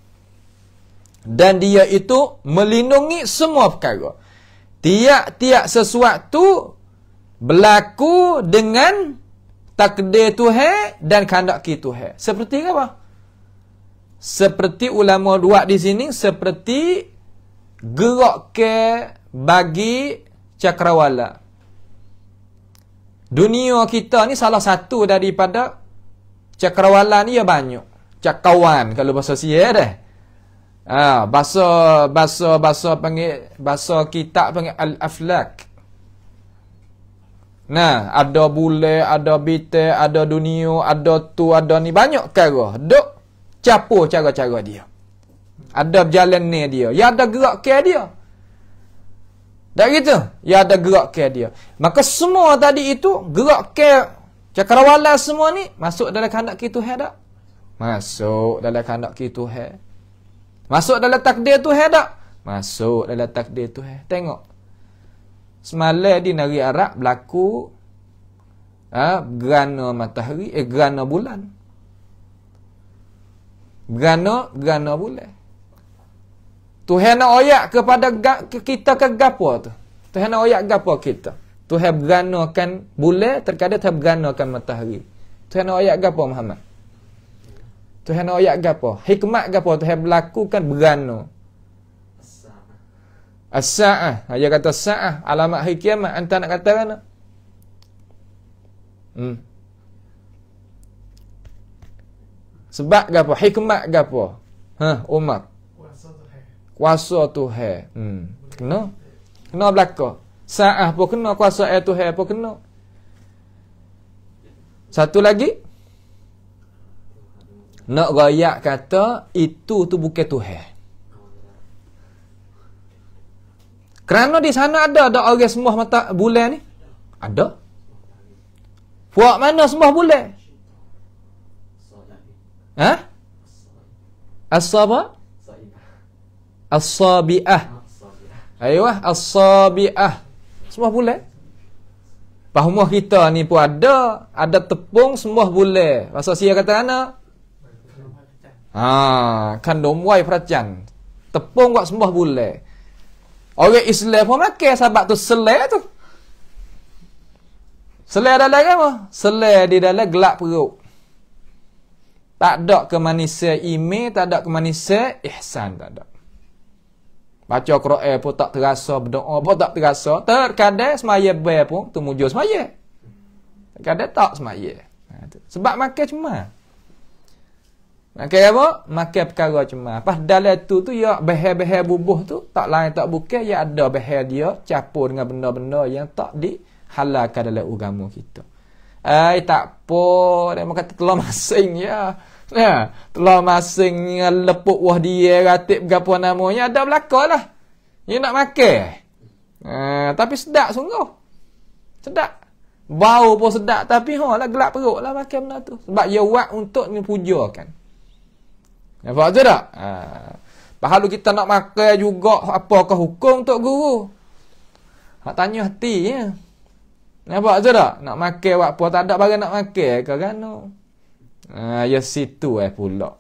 Speaker 1: Dan dia itu melindungi semua perkara. Tiap-tiap sesuatu berlaku dengan takdir Tuhan dan kehendak Tuhan. Seperti apa? Seperti ulama buat di sini seperti gerak ke bagi cakrawala. Dunia kita ni salah satu daripada cakrawala ni ya banyak. Cakawan kalau bahasa Sia dah. Bahasa panggil bahasa kitab panggil al-aflak. Nah, ada bule, ada bite, ada dunia, ada tu, ada ni banyak perkara. Duk capur cara-cara dia. Ada berjalan ni dia. Ya ada gerak ke dia. Tak gitu? Ya ada gerak ke dia. Maka semua tadi itu gerak ke cakrawala semua ni masuk dalam kehendak Tuhan tak? Masuk dalam kehendak Tuhan. Masuk dalam takdir Tuhan tak? Masuk dalam takdir Tuhan. Tengok. Semalam di negeri Arab berlaku gerhana matahari, gerhana bulan. Gerhana bulan. Tuhan nak oyak kepada kita ke gapo tu? Tuhan nak oyak gapo kita? Tuhan berganakan bulan, terkadang Tuhan berganakan matahari. Tuhan nak oyak gapo Muhammad? Tuhan nak oyak gapo? Hikmat gapo Tuhan berlakukan bergana? As-sa'ah. Dia kata sa'ah, alamat hari kiamat. Anta nak kata mana? Sebab gapo? Hikmat gapo? Umar. Kuasa Tuhan. Kena belaka. Sa'ah pun kena, kuasa Tuhan pun kena. Satu lagi. Nak rayak kata itu tu bukan Tuhan. Kerana di sana ada orang sembah mata bulan ni. Ada. Puak mana sembah bulan? As-saba? As-sabi'ah. Ayuh, as-sabi'ah. Sembah bulan. Pahumah kita ni pun ada tepung sembah bulan. Masa sia kata ana? Kan domwai peracan. Tepung buat sembah bulan. Orang Islam pun makan sebab tu selai tu. Selai dalam apa? Selai di dalam gelap perut. Tak ada kemanisian iman, tak ada kemanisian ihsan, tak ada. Baca Quran pun tak terasa, berdoa pun tak terasa. Terkadang semaya bayar pun tu mujur semaya. Terkadang tak semaya. Sebab makan cuma. Makan apa? Makan perkara cuma. Pas dalam tu ya behel-behel bubuh tu tak lain tak bukan ya ada behel dia campur dengan benda-benda yang tak dihalalkan dalam agama kita. Tak apa, dia kata telur masing ya. Telur masing lepuk wah dia ratib gapo namanya ada belakalah. Dia nak makan. Tapi sedap sungguh. Sedap. Bau pun sedap tapi lah gelap perut lah makan benda tu. Sebab dia buat untuk dipujakan. Nampak tu tak? Pahalu kita nak makan juga apakah hukum untuk guru? Hak tanya hati ya. Nampak tu tak? Nak makan buat apa tak ada barang nak makan ke kan? Ya situ pula.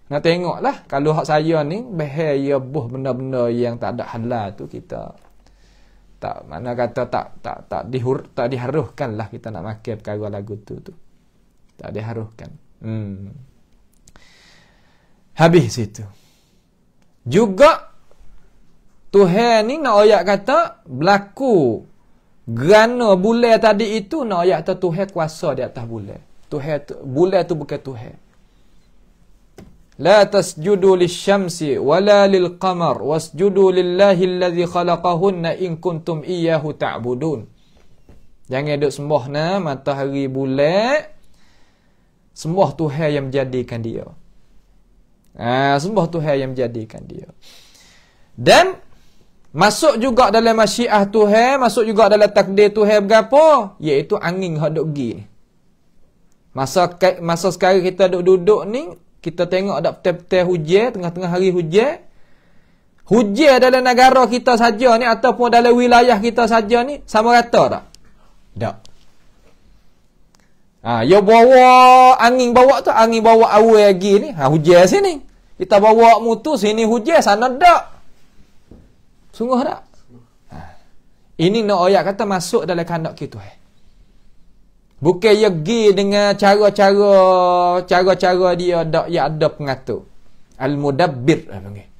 Speaker 1: Nak tengoklah kalau hak saya ni bahaya buh benda-benda yang tak ada halal tu kita tak mana kata tak diharuhkanlah kita nak makan perkara lagu tu. Tak diharuhkan. Habis situ. Juga Tuhan ni nak ayat kata berlaku gerana bulan tadi itu nak ayat kata Tuhan kuasa di atas bulan. Bulan tu bukan Tuhan. La tasjudu lisyamsi wala lilqamar wasjudu lillahi alladhi khalaqahunna in kuntum iyyahu ta'budun. Jangan duk sembah matahari bulan. Sembah Tuhan yang menjadikan dia. Sembah Tuhan yang menjadikan dia. Dan masuk juga dalam masyiah Tuhan, masuk juga dalam takdir Tuhan berapa? Iaitu angin hak duk gi. Masa sekarang kita duduk ni, kita tengok ada petai-petai hujan, tengah-tengah hari hujan. Hujan dalam negara kita saja ni ataupun dalam wilayah kita saja ni sama rata tak? Tak. Ya bawa angin bawa tu, angin bawa awal lagi ni. Hujan sini. Kita bawa mutu sini hujan, sana tak. Sungguh tak? Ini nak ayat kata masuk dalam kandak kita. Bukan ia pergi dengan cara-cara dia ada pengatur. Al-Mudabbir panggil.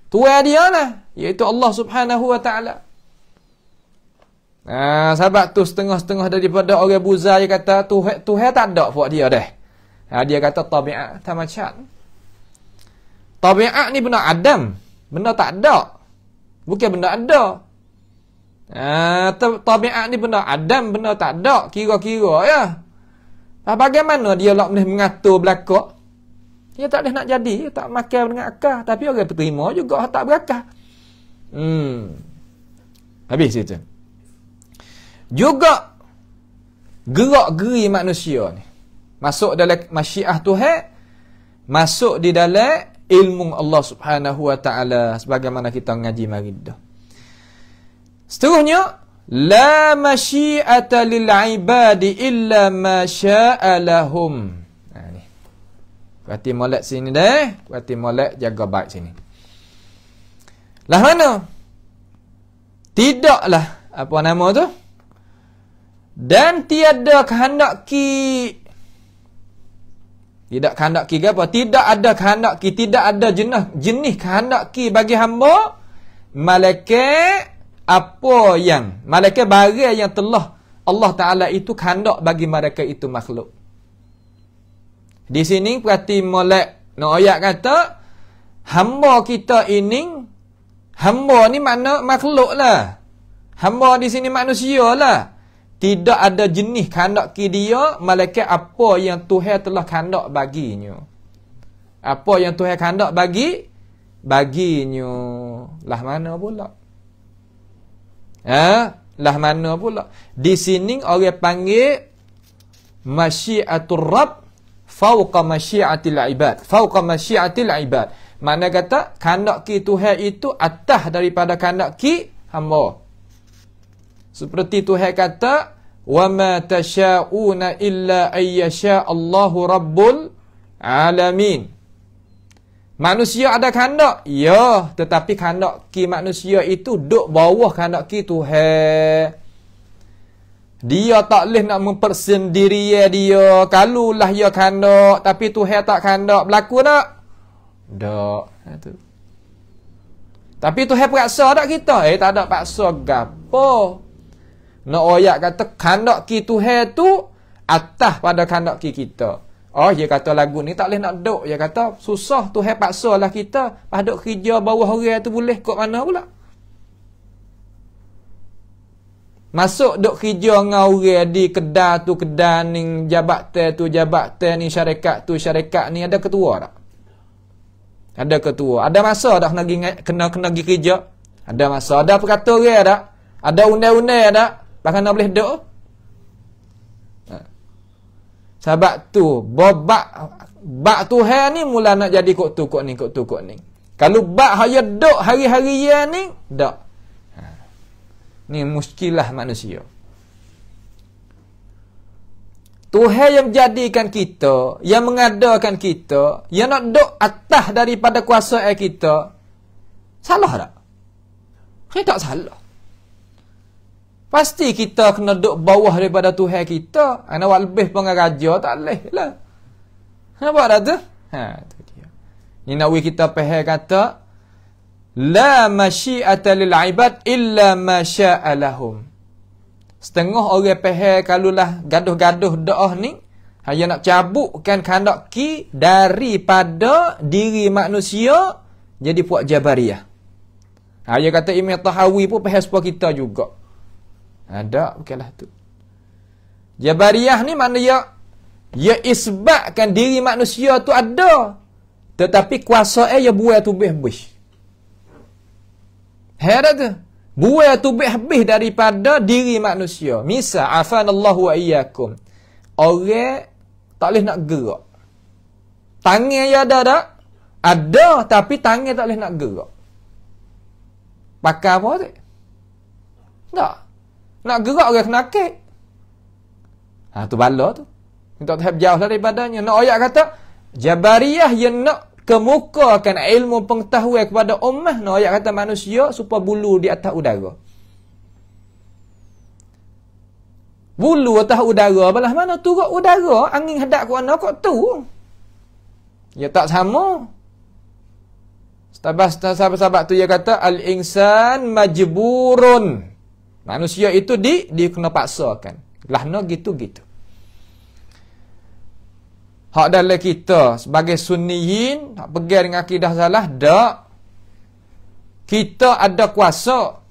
Speaker 1: Tuan dia lah, iaitu Allah Subhanahu wa taala. Sebab tu setengah-setengah daripada orang buza dia kata Tuhan tak ada buat dia dah. Dia kata tabiat tamacat. Tabiat ni benda adam, benda tak ada. Bukan benda ada. Tabiat ni benda adam, benda tak ada, kira-kira ya. Bagaimana dia nak mengatur belakang? Dia tak boleh nak jadi, dia tak makan dengan akal, tapi orang terima juga tak berakal. Habis itu. Juga gerak-geri manusia ni masuk dalam masyiah Tuhan, masuk di dalam ilmu Allah Subhanahu wa taala sebagaimana kita ngaji mari dah. Seterusnya, la masyiata lil ibadi illa ma syaa lahum. Ni. Berarti molek sini dah, berarti molek jaga baik sini. Lah mana? Tidaklah apa nama tu? Dan tiada kehendak ki. Tidak kehendak ki apa? Tidak ada kehendak ki, tidak ada jenis kehendak ki bagi hamba malaikat apa yang malaikat barang yang telah Allah Taala itu kehendak bagi mereka itu makhluk. Di sini berarti molek nak ayat kata hamba kita ini, hamba ni makna makhluk lah. Hamba di sini manusia lah. Tidak ada jenis kehendak dia malaikat apa yang Tuhan telah kehendak baginya. Apa yang Tuhan kehendak baginya. Lah mana pula? Lah mana pula? Di sini orang panggil masyiatur Rabb fauqa masyiatil ibad. Fauqa masyiatil ibad. Mana kata kehendak Tuhan itu atas daripada kehendak hamba. Seperti Tuhan kata, "Wa ma tasyauna illa ayyasha Allahu rabbul alamin." Manusia ada kehendak, ya, tetapi kehendak manusia itu duk bawah kehendak Tuhan. Dia tak boleh nak mempersendirian dia. Kalulah dia kehendak, tapi Tuhan tak kehendak, berlaku tak? Tak. Itu. Tapi Tuhan paksa tak kita? Tak ada paksa gapo. Nak ayat kata kehendak Tuhan tu atas pada kehendak kita. Oh, dia kata lagu ni tak boleh nak duk. Dia kata susah Tuhan paksalah kita. Pas duk kerja bawah orang tu boleh kok mana pula? Masuk duk kerja dengan orang di kedai tu kedai ni, jabatan tu jabatan ni, syarikat tu syarikat ni, ada ketua tak? Ada ketua. Ada masa dah kena pergi kerja. Ada masa, ada peraturan ada. Ada undang-undang ada. Bahkan nak boleh duk. Sebab tu, bak Tuhan ni mula nak jadi kok tu, kok ni. Kalau bak haya duk hari-hari ya ni, tak. Ni muskilah manusia. Tuhan yang menjadikan kita, yang mengadakan kita, yang nak duk atas daripada kuasa kita, salah tak? Tak salah. Pasti kita kena duduk bawah daripada Tuhan kita. Nak lebih pengaraja tak boleh lah. Nampak tak tu? Tu dia. Ni nak kita faham kata la masyiata lil ibad illa ma syaa lahum. Setengah orang faham kalulah gaduh-gaduh doa ni hanya nak cabutkan kehendak ki daripada diri manusia jadi puak Jabariyah. Dia kata Imam Tahawi pun faham sepuluh kita juga. Ada, bukanlah tu. Jabariyah ni mana ya isbatkan diri manusia tu ada. Tetapi kuasa ya buat tu habis. Ada tu. Buat tu habis daripada diri manusia. Misal, afanallahu wa iyyakum. Orang tak boleh nak gerak. Tangan ya ada tak? Ada, tapi tangan tak boleh nak gerak. Pakai apa tu? Tak. Nak gerak orang kena kek. Tu bala tu. Minta tahap jauh lah daripadanya. Nak ayat kata, Jabariyah yang nak kemukakan ilmu pengetahuan kepada ummah. Nak ayat kata manusia supaya bulu di atas udara. Bulu atas udara. Belah mana turut udara? Angin hadap ke mana kok tu? Ya tak sama. Sahabat-sahabat tu dia kata, al-insan majburun. Manusia itu dia kena paksakan. Lahna gitu-gitu. Hak dalam kita sebagai sunniyin, hak pegang dengan akidah salah, tak. Kita ada kuasa.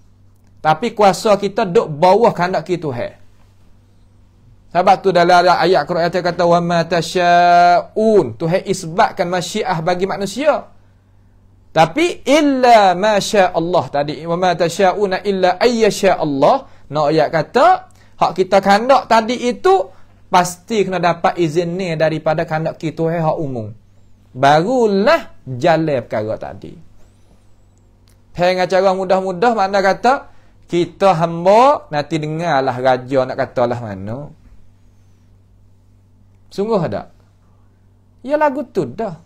Speaker 1: Tapi kuasa kita duk bawah kehendak kita Tuhan. Sebab tu dalam ayat Quran dia kata, wa ma tasyaun. Tuhan isbatkan masyiah bagi manusia. Tapi illa ma syaa Allah tadi, wa ma tasyauna illa ayyasha Allah. Nak ayat kata hak kita kehendak tadi itu pasti kena dapat izin ni daripada kehendak kita hak umum. Barulah jalan perkara tadi. Dengan cara mudah-mudah makna kata kita hamba nanti dengarlah raja nak katalah mana. Sungguh tak? Ya lagu tu dah.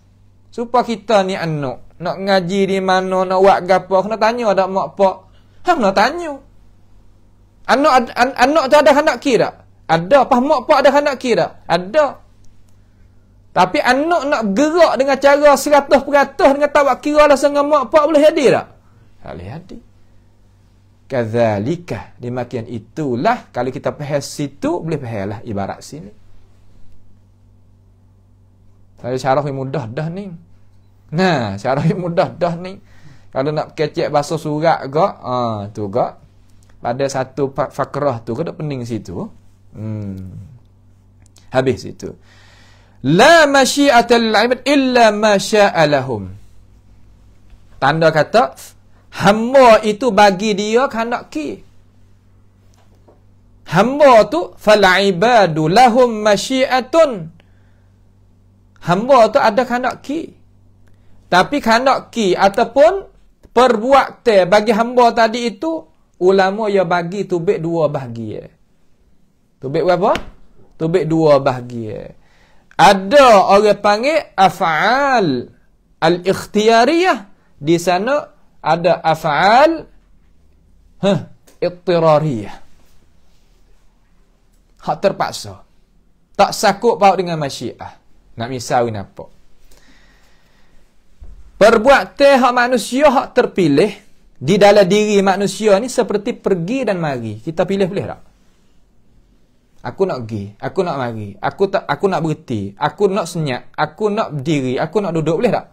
Speaker 1: Supaya kita ni anak nak ngaji di mana, nak buat gapo, kena tanya dak mak pak. Kena tanya. Anak tu ada hendak kira? Ada. Apa mak pak ada hendak kira? Ada. Tapi anak nak gerak dengan cara 100% dengan tak buat kira lah dengan mak pak boleh hadir tak? Boleh hadir. Kadzalika, demikian itulah kalau kita faham situ boleh faham lah ibarat sini. Saya syarah mudah dah ni. Nah, syarah mudah dah ni. Kalau nak kecek bahasa surat ke, tu ke. Pada satu fakrah tu ke, ada pening situ. Habis situ. La masyiata lil ibad illa ma syaa lahum. Tanda kata hamba itu bagi dia kehendak ki. Hamba tu fal ibadu lahum masyiatun. Hamba tu ada kehendak ki. Tapi kehendak ki ataupun perbuatan bagi hamba tadi itu ulama ya bagi tubik dua bahagian. Tubik berapa? Tubik dua bahagian. Ada orang panggil af'al al-ikhtiyariyah. Di sana ada af'al ittirariyah. Hak terpaksa. Tak sakut paut dengan masyiah. Nak misalin apa? Perbuatan hak manusia hak terpilih di dalam diri manusia ni seperti pergi dan mari. Kita pilih boleh tak? Aku nak pergi, aku nak mari, aku nak berhenti, aku nak senyap, aku nak berdiri, aku nak duduk, boleh tak?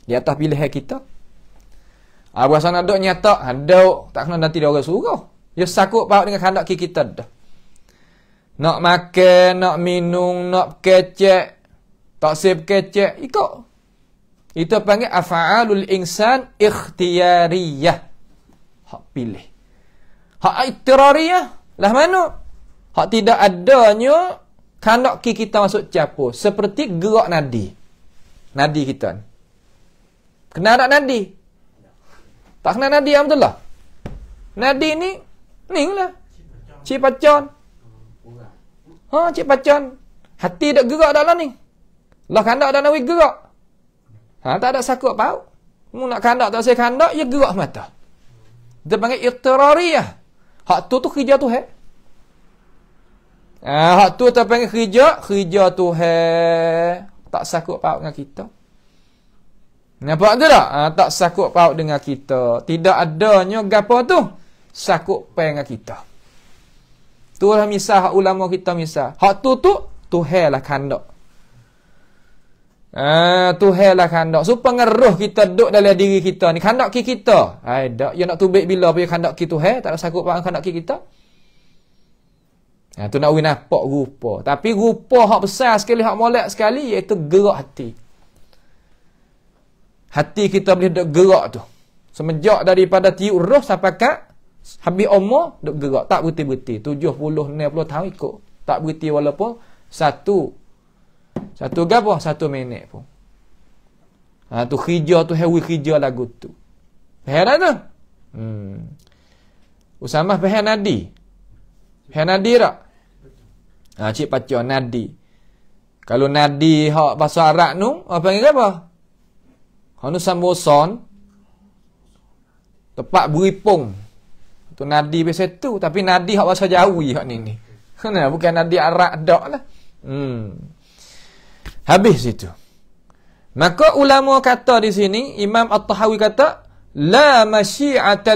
Speaker 1: Di atas pilihan kita. Berasa nak duduk nyata, ada tak kena nanti dia orang suruh. Dia sakut paut dengan kehendak kita dah. Nak makan, nak minum, nak kecek, tak sip kecek, ikut. Itu panggil af'alul insan ikhtiyariyah. Hak pilih. Hak ittirariyah lah mana? Hak tidak adanya kandak kita masuk capur. Seperti gerak nadi. Nadi kita ni. Kena tak nadi? Tak kena nadi, betul lah. Nadi ni lah. Cik pacon. Cik pacon. Hati dak gerak dalam ni. Lah kandak dak nawi gerak. Tak ada sakut pau. Mu nak kandak tak saya kandak, ya gerak mata. Dia panggil ittirariyah. Hak tu kerja tu hak tu tak panggil kerja tu tak sakut paut dengan kita. Nampak tu tak? Tak sakut paut dengan kita. Tidak adanya gapo tu sakut paut dengan kita. Tu lah misal hak ulama kita misal. Hak tu lah kandak. Tuhan lah kandak. Supaya roh kita duduk dalam diri kita ni. Kandak kita. Tak. Ya nak tubik bila punya kandak kita Tuhan. Tak ada sakut paut kandak kita. Tu nak nampak rupa. Tapi rupa hak besar sekali, hak molek sekali, iaitu gerak hati. Hati kita boleh duk gerak tu. Semenjak daripada tiup roh sampai kat habis umur duk gerak. Tak berhenti-berhenti. 70, 60 tahun ikut. Tak berhenti walaupun satu minit pun. Tu kerja tu hewi kerja lagu tu. Faham tak tu? Usamah faham nadi. Faham nadi tak? Cik pacar nadi. Kalau nadi hak bahasa Arab tu, apa panggil apa? Hak nu samboson. Tepat beripung. Tu nadi biasa tu, tapi nadi hak bahasa Jawi hak ni. Bukan nadi Arab dak lah. Habis itu. Maka ulama kata di sini, Imam At-Tahawi kata, la masyi'ata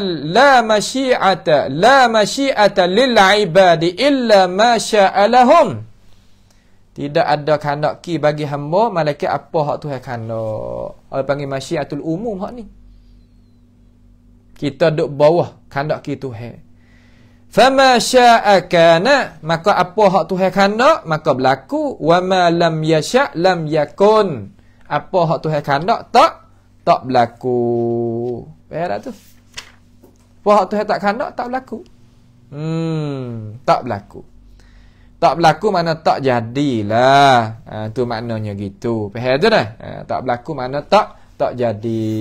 Speaker 1: lil ibadi illa ma sya'a lahum. Tidak ada kehendak ki bagi hamba malaikat apa hak Tuhan kehendak. Orang panggil masyiatul umum hak ni. Kita duduk bawah kehendak ki Tuhan. Fama sya'a kana, maka apa hak Tuhan kehendak maka berlaku. Wa ma lam yasha' lam yakun. Apa hak Tuhan kehendak tak berlaku. Faham tak tu? Apa hak Tuhan tak kehendak tak berlaku. Tak berlaku. Tak berlaku makna tak jadilah. Tu maknanya gitu. Faham tu dah? Tak berlaku makna tak jadi.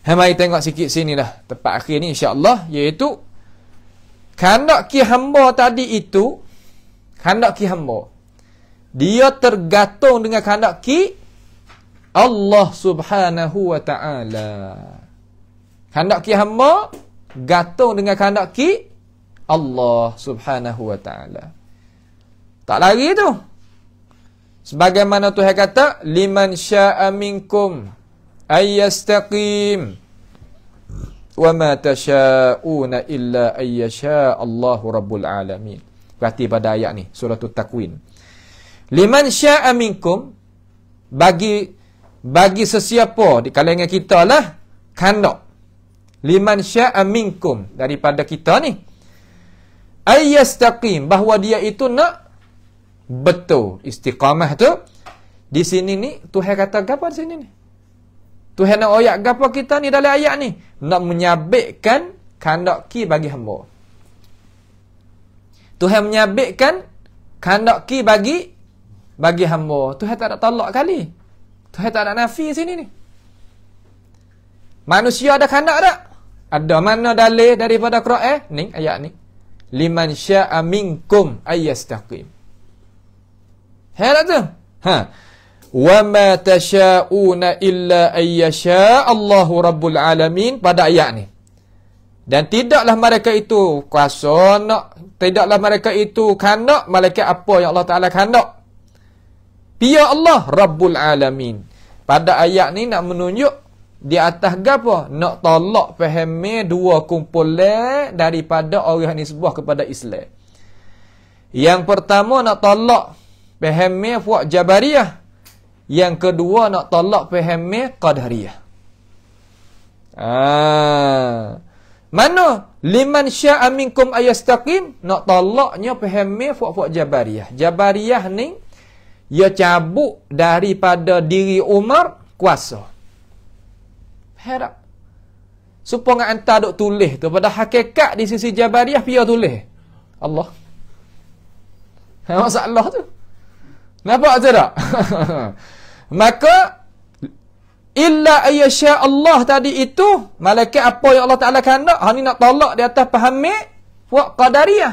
Speaker 1: Mari tengok sikit sini dah. Tepat akhir ni insya-Allah, iaitu kehendak ki hamba tadi itu, kehendak ki hamba, dia tergantung dengan kehendak ki Allah Subhanahu wa taala. Kehendak ki hamba gantung dengan kehendak ki Allah Subhanahu wa taala. Tak lari tu. Sebagaimana Tuhan kata, liman syaa minkum ayyastaqim wa ma tasyauna illa ayyasha Allahu rabbul alamin. Berarti pada ayat ni surah At-Takwin. Liman syaa minkum, bagi sesiapa di kalangan kita lah kehendak. Liman syaa minkum, daripada kita ni, ayyastaqim, bahawa dia itu nak betul. Istiqamah tu di sini ni Tuhan kata apa di sini ni? Tuhan nak ayat apa kita ni dalam ayat ni? Nak menyabitkan kehendak ki bagi hamba. Tuhan menyabitkan kehendak ki bagi hamba. Tuhan tak ada tolak kali. Tuhan tak ada nafi sini ni. Manusia ada kehendak tak? Ada. Mana dalil daripada Quran? Ni ayat ni. Liman syaa minkum ayyastaqim. Herat tu? Wa ma tasyauna illa ayyasha Allahu rabbul alamin, pada ayat ni. Dan tidaklah mereka itu kuasa nak, tidaklah mereka itu kehendak malaikat apa yang Allah Taala kehendak. Dia Allah rabbul alamin. Pada ayat ni nak menunjuk di atas gapo? Nak tolak fahami dua kumpulan daripada orang nisbah kepada Islam. Yang pertama nak tolak fahami puak Jabariyah. Yang kedua nak tolak fahami Qadariyah. Mana liman syaa minkum ayastaqim, nak tolaknya fahami puak-puak Jabariyah. Jabariyah ni ia cabut daripada diri Umar kuasa. Faham tak? Supaya anta duk tulis tu pada hakikat di sisi Jabariyah dia tulis Allah. Masalah tu. Nampak tak? Maka illa ayyasha Allah tadi itu malaikat apa yang Allah Taala kehendak, hak ni nak tolak di atas fahami wa qadariyah.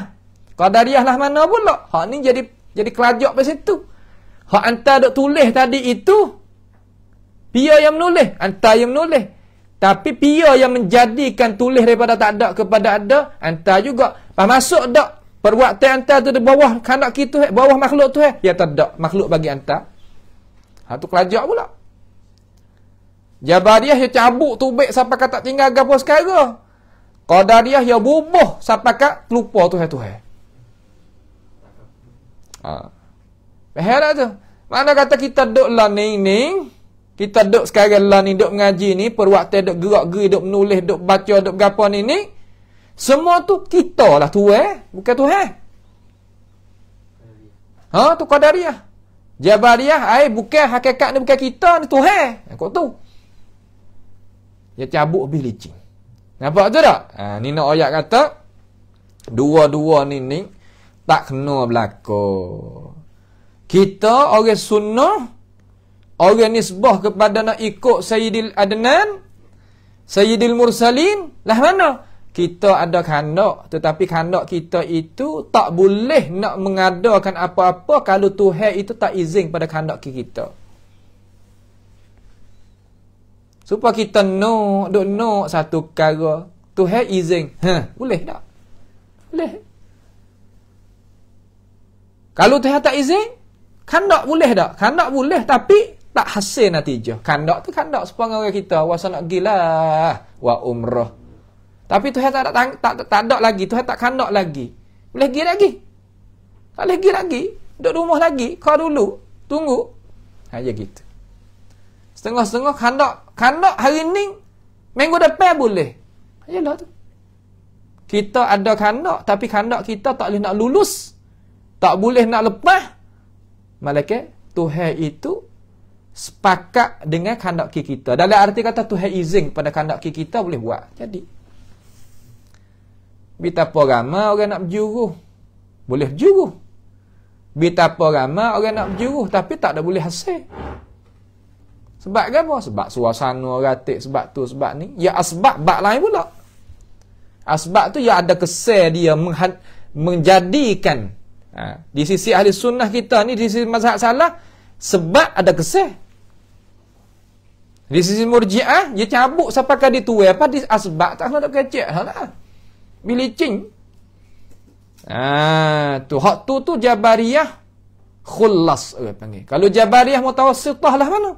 Speaker 1: Qadariyah lah mana pula? Hak ni jadi kelajak pada situ. Hak anta duk tulis tadi itu dia yang menulis, anta yang menulis. Tapi pia yang menjadikan tulis daripada tak ada kepada ada, anta juga. Pas masuk tak perbuatan anta tu di bawah kehendak kita, bawah makhluk tu ya tak ada makhluk bagi anta. Ha tu kelajak pula. Jabariyah ya cabut tubik sampai kat tak tinggal gapo sekarang. Qadariyah ya bubuh sampai kat lupa tu tu. Ha. Faham tu? Mana kata kita duk lah ning, kita duk sekarang lah ni, duk mengaji ni, perwaktu duk gerak-geri, duk menulis, duk baca, duk berapa ni. Semua tu kita lah tu bukan tu Ha, tu Qadariyah. Jabariyah, bukan hakikat ni bukan kita ni tu kau tu. Dia cabut habis licin. Nampak tu tak? Ha, ni nak ayat kata, dua-dua ni tak kena berlaku. Kita orang sunnah, orang nisbah kepada nak ikut Sayyidil Adnan, Sayyidil Mursalin, lah mana? Kita ada khandak, tetapi khandak kita itu tak boleh nak mengadakan apa-apa kalau Tuhan itu tak izin pada khandak kita. Supaya kita nak satu perkara, Tuhan izin. Boleh tak? Boleh. Kalau Tuhan tak izin, khandak boleh tak? Khandak boleh tapi tak hasil natijah. Khandak tu khandak sepengah orang kita, wasa nak gilah wa umrah. Tapi Tuhan tak ada lagi, Tuhan tak khandak lagi. Boleh pergi lagi? Tak boleh pergi lagi. Duduk rumah lagi, kau dulu. Tunggu. Aja gitu. Setengah-setengah khandak hari ni, minggu depan boleh. Ayolah tu. Kita ada khandak, tapi khandak kita tak boleh nak lulus. Tak boleh nak lepas. Malaikat Tuhan itu sepakat dengan khandak kita. Dalam arti kata Tuhan izin pada khandak kita boleh buat. Jadi betapa ramai orang nak berjuruh, boleh berjuruh. Betapa ramai orang nak berjuruh tapi tak ada boleh hasil. Sebab apa? Sebab suasana ratik, sebab tu, sebab ni. Ya asbab bab lain pula. Asbab tu ya ada kesan dia menjadikan di sisi ahli sunnah kita ni, di sisi mazhab salah, sebab ada kesan. Di sisi murji'ah, dia cabut sampai ke dituai apa di asbab tak ada kecek lah. Bilicing. Tu hak tu Jabariyah khullas orang panggil. Kalau Jabariyah mutawassithah lah mana?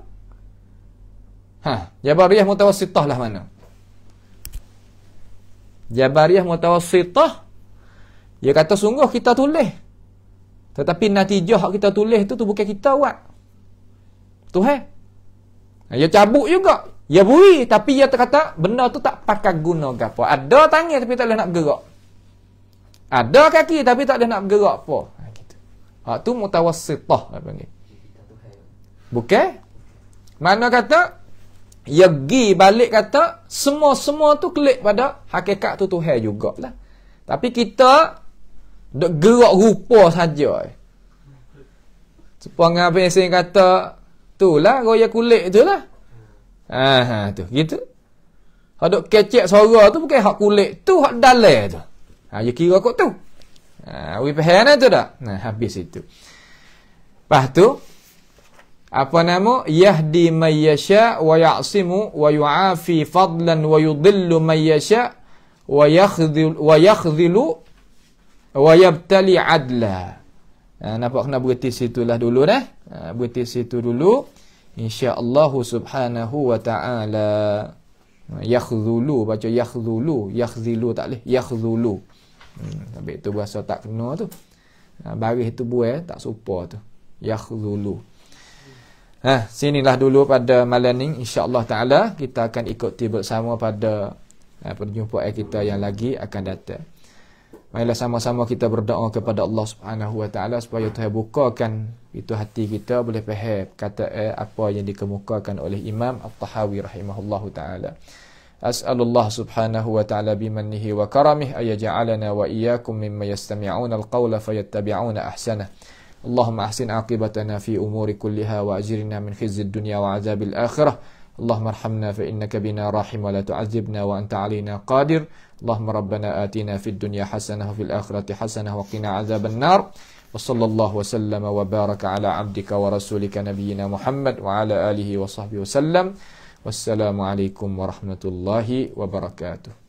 Speaker 1: Jabariyah mutawassithah lah mana? Jabariyah mutawassithah, dia kata sungguh kita tulis. Tetapi natijah hak kita tulis tu bukan kita buat. Tuhan. Dia cabut juga. Ya bui, tapi dia kata benda tu tak pakai guna gapo. Ada tangan tapi tak boleh nak bergerak. Ada kaki tapi tak boleh nak bergerak apa. Gitu. Hak tu mutawassithah apa panggil. Bukan? Mana kata ya gi balik kata semua tu klik pada hakikat tu Tuhan jugalah. Tapi kita dok gerak rupa saja. Supaya apa yang kata itulah royak kulit itulah. Tu gitu. Hak dok kecek suara tu bukan hak kulit tu, hak dalam tu. Ya kira kok tu. We faham tu dah. Habis itu. Lepas tu apa nama? Yahdi man yasha wa ya'simu wa yu'afi fadlan wa yudhillu man yasha wa yakhdhilu wa yabtali adla. Nampak kena berhenti situlah dulu dah. Berhenti situ dulu. InsyaAllah subhanahu wa ta'ala. Yakhdhulu, baca yakhdhulu. Yakhdhilu tak boleh. Yakhdhulu. Sampai itu bahasa tak kena tu. Baris tu buai, tak serupa tu. Yakhdhulu. Sinilah dulu pada malam ni. InsyaAllah ta'ala kita akan ikuti bersama pada perjumpaan kita yang lagi akan datang. Marilah sama-sama kita berdoa kepada Allah Subhanahu wa taala supaya Tuhan bukakan itu hati kita boleh faham kata apa yang dikemukakan oleh Imam At-Tahawi rahimahullahu taala. As'alullah subhanahu wa ta'ala bimannihi wa karamih ayaj'alana wa iyyakum mimman yastami'una al-qawla fayattabi'una ahsanah. Allahumma ahsin aqibatana fi umuri kulliha wa ajirna min khizyid dunya wa 'adzabil akhirah. Allahumma arhamna fa innaka bina rahim wa la tu'adzibna wa anta 'alaina qadir. Allahumma rabbana atina fid dunya hasanah wa fil akhirati hasanah wa qina 'adzaban nar. Wa sallallahu wa sallama wa baraka ala 'abdika wa rasulika nabiyyina Muhammad wa ala alihi wa sahbihi wa sallam. Wassalamualaikum warahmatullahi wabarakatuh.